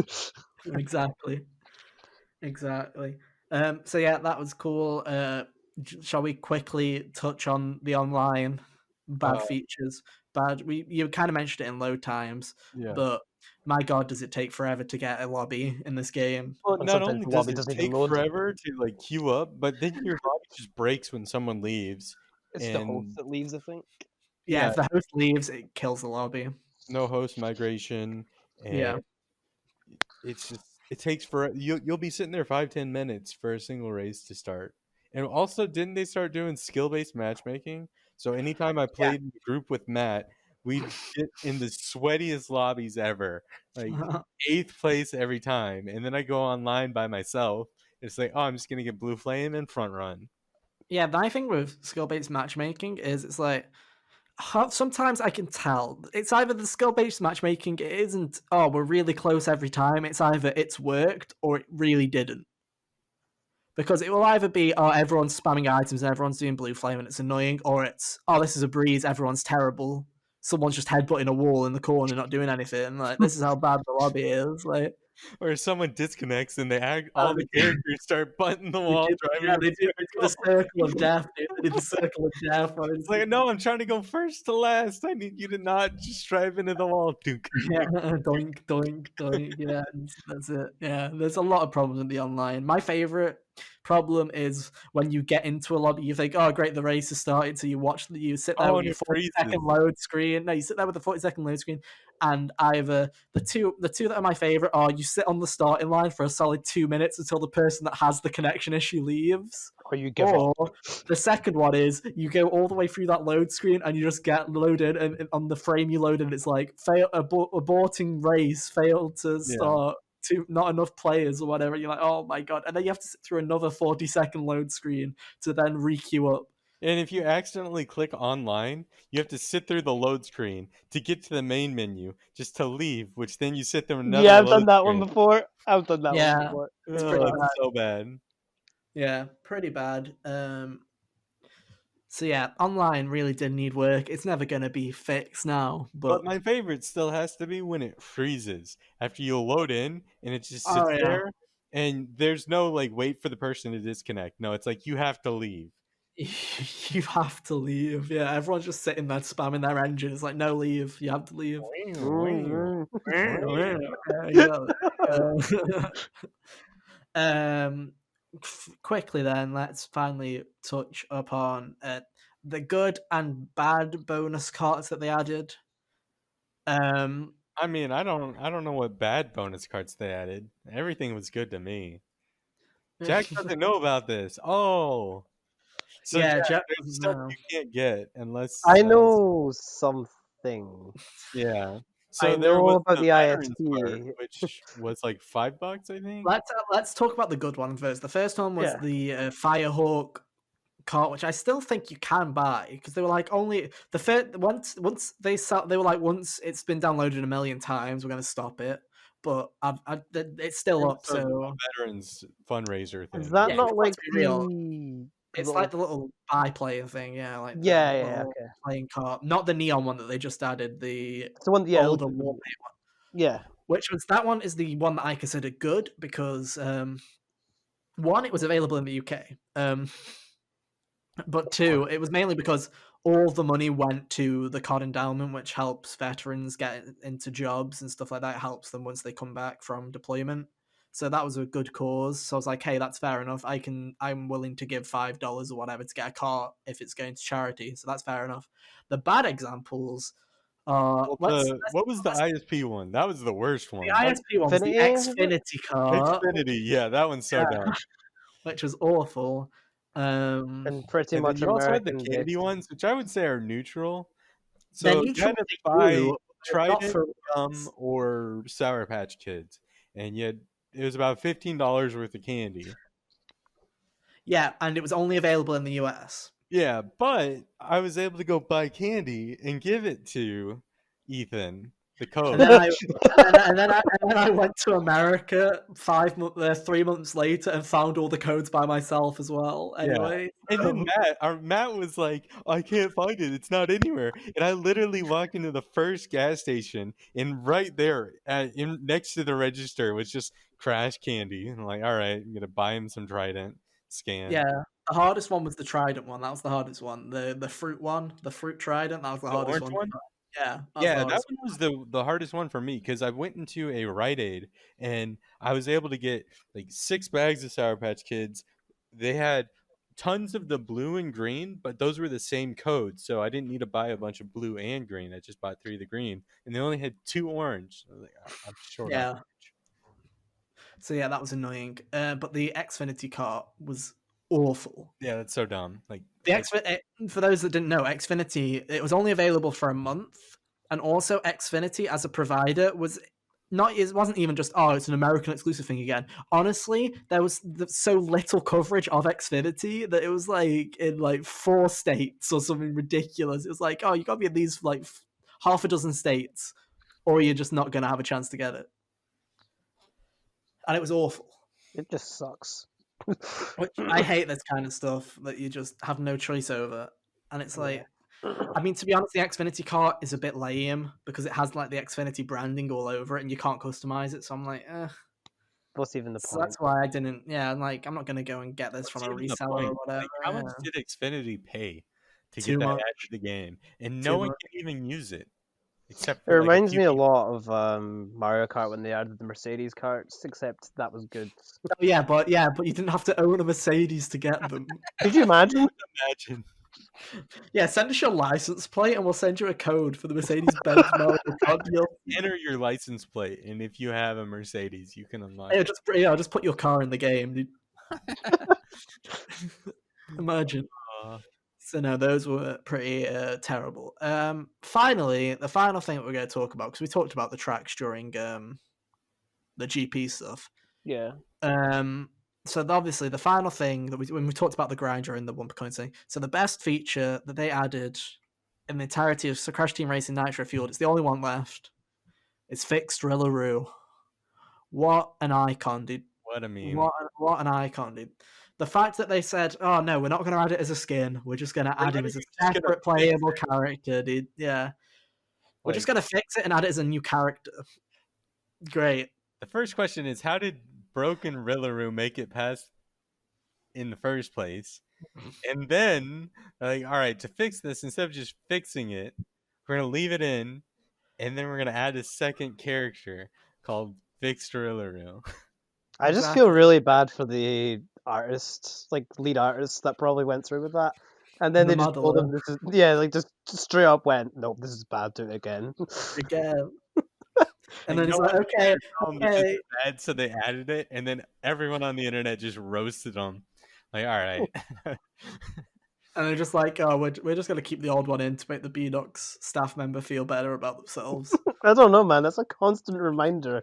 Exactly. So yeah, that was cool. Shall we quickly touch on the online bad Uh, features? You kind of mentioned it in load times, yeah. but my god, does it take forever to get a lobby in this game? Well, And not sometimes only the does lobby it doesn't even take load. forever to like queue up, but then your lobby just breaks when someone leaves. It's the host And that leaves, I think. Yeah, if the host leaves, it kills the lobby. no host migration, and Yeah. it's just it takes for you'll be sitting there 5-10 minutes for a single race to start. And also, didn't they start doing skill-based matchmaking? So anytime I played in a group with Matt, we'd get in the sweatiest lobbies ever, like 8th place every time. And then I go online by myself. It's like, oh, I'm just gonna get blue flame and front run. Yeah, my thing with skill-based matchmaking is it's like sometimes I can tell it's either the skill-based matchmaking it isn't, oh, we're really close every time. It's either it's worked or it really didn't. Because it will either be, oh, everyone's spamming items and everyone's doing blue flame and it's annoying, or it's, oh, this is a breeze, everyone's terrible. Someone's just headbutting a wall in the corner, not doing anything. Like, this is how bad the lobby is. Like, or someone disconnects and all the characters start butting the wall, driving. They do the circle of death. Dude. They do the circle of death. It's like, no, I'm trying to go first to last. I need you to not just drive into the wall. Yeah, doink, doink, doink. Yeah, that's it. Yeah, there's a lot of problems in the online. My favorite problem is when you get into a lobby, you think, oh, great, the race is starting. So you sit there with your 40-second load screen. No, you sit there with the 40-second load screen, and either the two that are my favorite are you sit on the starting line for a solid 2 minutes until the person that has the connection issue leaves. Or you give up. The second one is you go all the way through that load screen and you just get loaded, and on the frame you load, and it's like aborting race, failed to start, not enough players or whatever. You're like, oh my god, and then you have to sit through another 40-second load screen to then re-queue up. And if you accidentally click online, you have to sit through the load screen to get to the main menu, just to leave, which then you sit there another. Yeah, I've done that one before. I've done that one before. It's pretty bad. So bad. Yeah, pretty bad. So yeah, online really did need work. It's never going to be fixed now. But my favorite still has to be when it freezes after you load in and it just sits there, and there's no like wait for the person to disconnect. No, it's like you have to leave. You have to leave. Yeah, everyone's just sitting there spamming their engine. It's like, no, leave. You have to leave. Quickly then, let's finally touch upon the good and bad bonus cards that they added. I mean, I don't know what bad bonus cards they added. Everything was good to me. Jack doesn't know about this. Oh, so yeah, Jack, there's stuff you can't get unless I know something. Yeah. So I there know was about the ISP, ISP, which was like $5, I think. Let's talk about the good one first. The first one was the Firehawk cart, which I still think you can buy because they were like only the first once they were like, once it's been downloaded a million times, we're gonna stop it. But it's still up. So veterans fundraiser thing. Is that not like it's like the little buy player thing, yeah, like okay, playing cart, not the neon one that they just added. The one, older one. Yeah, which was that one is the one that I consider good because one, it was available in the UK, but two, it was mainly because all the money went to the COD endowment, which helps veterans get into jobs and stuff like that. It helps them once they come back from deployment. So that was a good cause. So I was like, hey, that's fair enough. I'm willing to give $5 or whatever to get a car if it's going to charity. So that's fair enough. The bad examples are what was the ISP one? That was the worst one. The ISP one was the Xfinity car. Xfinity, yeah, that one's so bad. Which was awful. And pretty much you also had the candy ones, which I would say are neutral. So you had to buy Trident, or Sour Patch Kids, and yet it was about $15 worth of candy. Yeah, and it was only available in the US. Yeah, but I was able to go buy candy and give it to Ethan, the code. And then I went to America 3 months later and found all the codes by myself as well. Anyway, and then Matt was like, "I can't find it; it's not anywhere." And I literally walked into the first gas station, and right there, next to the register, was just Crash Candy. And I'm like, "All right, I'm gonna buy him some Trident." Scan. Yeah, the hardest one was the Trident one. That was the hardest one. The fruit one, the fruit Trident. That was the hardest one. Yeah, that one was the hardest one for me because I went into a Rite Aid and I was able to get like 6 bags of Sour Patch Kids. They had tons of the blue and green, but those were the same code, so I didn't need to buy a bunch of blue and green. I just bought 3 of the green, and they only had 2 orange. I was like, I'm short on Yeah. orange. So yeah, that was annoying. But the Xfinity cart was awful. Yeah, that's so dumb. Like For those that didn't know, Xfinity, it was only available for a month, and also Xfinity as a provider was not. It wasn't even just it's an American exclusive thing again. Honestly, there was so little coverage of Xfinity that it was like in like 4 states or something ridiculous. It was like, you got to be in these like half a dozen states, or you're just not gonna have a chance to get it. And it was awful. It just sucks. Which I hate this kind of stuff that you just have no choice over. And it's like, I mean, to be honest, the Xfinity cart is a bit lame because it has like the Xfinity branding all over it and you can't customize it. So I'm like, What's even the So point? that's why I didn't. Yeah, I'm like, I'm not going to go and get this what's from a even the reseller or point? whatever. Like, how much did Xfinity pay to Too get that much. added to the game? And Too no one much. can even use it except It for like reminds few me a people. lot of Mario Kart when they added the Mercedes carts, except that was good. But you didn't have to own a Mercedes to get them. Could you imagine? Imagine. Yeah, send us your license plate and we'll send you a code for the Mercedes-Benz Mario Kart deal. Enter your license plate, and if you have a Mercedes, you can unlock Yeah, it. just put your car in the game, dude. Imagine. So no, those were pretty terrible. Finally, the final thing that we're going to talk about, because we talked about the tracks during the GP stuff. Yeah. So obviously the final thing that when we talked about the grind during the 1% thing, so the best feature that they added in the entirety of Crash Team Racing Nitro Fueled, it's the only one left. It's fixed Rillaroo. What an icon, dude! What a meme. What an icon, dude! The fact that they said, "Oh no, we're not going to add it as a skin. We're just going to add him as a separate playable character, dude." Yeah, we're just going to fix it and add it as a new character. Great. The first question is, how did broken Rillaroo make it past in the first place? And then, like, all right, to fix this, instead of just fixing it, we're going to leave it in, and then we're going to add a second character called Fixed Rillaroo. I just feel really bad for the artist, like lead artist that probably went through with that. And then they just told him this is just straight up went, nope, this is bad, do it again. Again. And then it's like, okay. Bad, so they added it, and then everyone on the internet just roasted them. Like, all right. And they're just like, we're just going to keep the old one in to make the Beenox staff member feel better about themselves. I don't know, man. That's a constant reminder.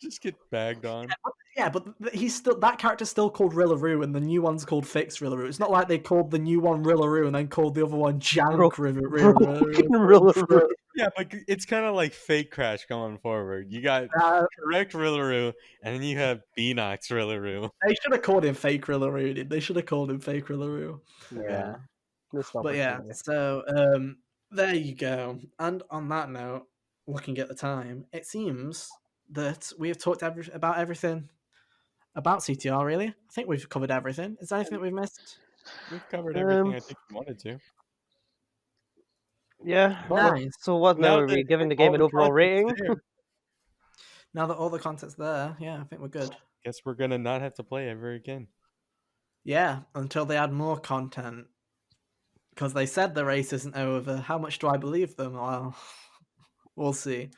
Just get bagged on. Yeah, but that character's still called Rillaroo, and the new one's called Fixed Rillaroo. It's not like they called the new one Rillaroo and then called the other one Jank Rillaroo. Yeah, but it's kind of like fake Crash going forward. You got correct Rillaroo, and then you have Beenox Rillaroo. They should have called him Fake Rillaroo, dude. They should have called him Fake Rillaroo. Yeah. But yeah, so there you go. And on that note, looking at the time, it seems that we have talked about everything about CTR, really. I think we've covered everything. Is there anything that we've missed? We've covered everything I think we wanted to. Yeah. Nice. So what now? Are we giving the game an overall rating? Now that all the content's there, yeah, I think we're good. Guess we're going to not have to play ever again. Yeah, until they add more content. Because they said the race isn't over. How much do I believe them? Well, we'll see.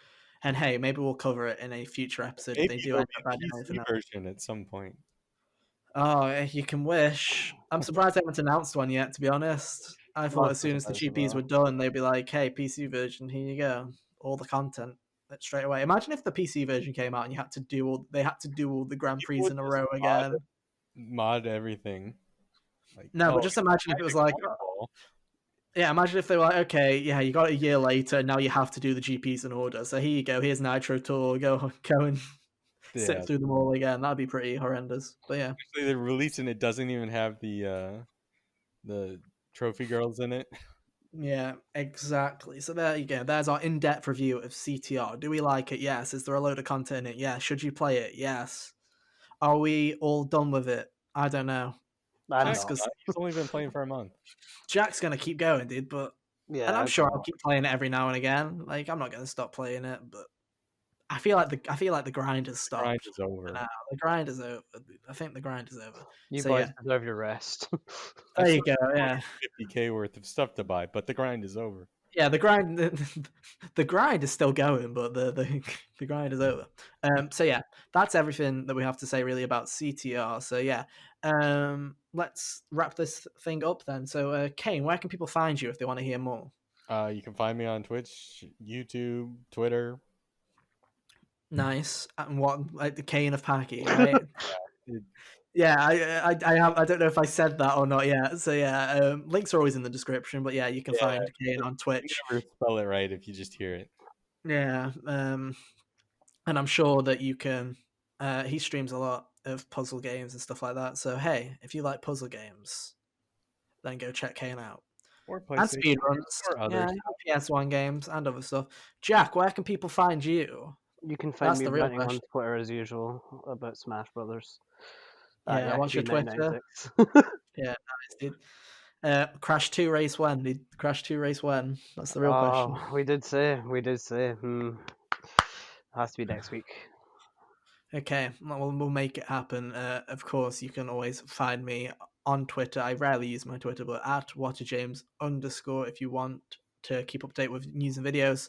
And hey, maybe we'll cover it in a future episode. Maybe if they do end up adding anything version at some point. Oh, you can wish. I'm surprised they haven't announced one yet, to be honest. I thought as soon as the GPs were done, they'd be like, hey, PC version, here you go. All the content straight away. Imagine if the PC version came out and you had to do all the Grand Prix in a row again. Mod everything. Like, but just imagine if it was like, imagine if they were like, okay, yeah, you got it a year later, and now you have to do the GPs in order. So here you go, here's Nitro Tour, go and sit through them all again. That'd be pretty horrendous. But yeah, actually, the release and it doesn't even have the trophy girls in it. Yeah, exactly. So there you go. There's our in-depth review of CTR. Do we like it? Yes. Is there a load of content in it? Yeah. Should you play it? Yes. Are we all done with it? I don't know. He's only been playing for a month. Jack's gonna keep going, dude. But yeah, and I'm sure I'll keep playing it every now and again. Like, I'm not gonna stop playing it, but I feel like the grind has stopped. Grind is over. Now. The grind is over. I think the grind is over. You So boys yeah, deserve your rest. there you go. Yeah, 50K worth of stuff to buy, but the grind is over. yeah. The grind, the grind is still going, but the grind is over. So yeah, that's everything that we have to say really about CTR. So yeah, let's wrap this thing up then. So Kane, where can people find you if they want to hear more? You can find me on Twitch, YouTube, Twitter. Nice. And what, like the Kane of Packy, right? It- Yeah, I don't know if I said that or not yet. So yeah, links are always in the description. But yeah, you can find Kane on You Twitch. never spell it right if you just hear it. Yeah, and I'm sure that you can. He streams a lot of puzzle games and stuff like that. So hey, if you like puzzle games, then go check Kane out. Or And PlayStation speedruns, or others. yeah, PS1 games and other stuff. Jack, where can people find you? You can find That's me the real ranting on question. Twitter as usual about Smash Brothers. Yeah, what's your Twitter? 1996. Yeah, nice, dude. Crash 2 race when? Did Crash 2 race when? That's the real question. Oh, we did say. Has to be next week. Okay, we'll make it happen. Of course, you can always find me on Twitter. I rarely use my Twitter, but at WaterJames_ if you want to keep up to date with news and videos.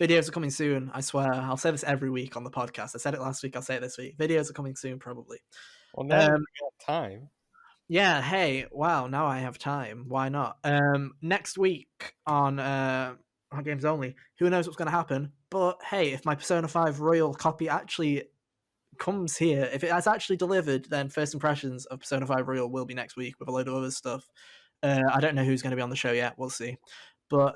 Videos are coming soon, I swear. I'll say this every week on the podcast. I said it last week, I'll say it this week. Videos are coming soon, probably. Well, now that we got time. Yeah, hey, wow, now I have time. Why not? Next week on Games Only, who knows what's going to happen? But hey, if my Persona 5 Royal copy actually comes here, if it has actually delivered, then first impressions of Persona 5 Royal will be next week with a load of other stuff. I don't know who's going to be on the show yet. We'll see. But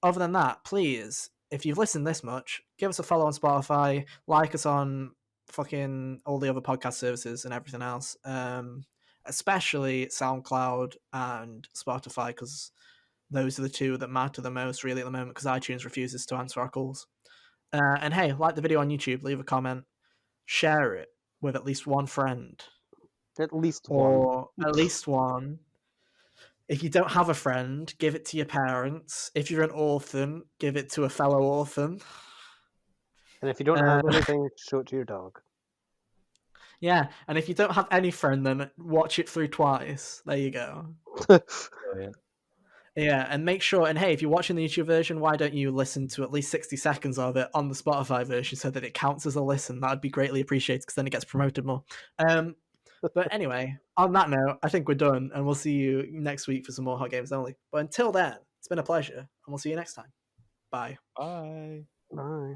other than that, please, if you've listened this much, give us a follow on Spotify, like us on fucking all the other podcast services and everything else. Especially SoundCloud and Spotify, because those are the two that matter the most really at the moment, because iTunes refuses to answer our calls. And hey, like the video on YouTube, leave a comment, share it with at least one friend. At least or at least one. If you don't have a friend, give it to your parents. If you're an orphan, give it to a fellow orphan. And if you don't have anything, show it to your dog. Yeah, and if you don't have any friend, then watch it through twice. There you go. Brilliant. Yeah, and make sure, and hey, if you're watching the YouTube version, why don't you listen to at least 60 seconds of it on the Spotify version so that it counts as a listen? That would be greatly appreciated, because then it gets promoted more. But anyway, on that note, I think we're done, and we'll see you next week for some more Hot Games Only. But until then, it's been a pleasure, and we'll see you next time. Bye. Bye. Bye.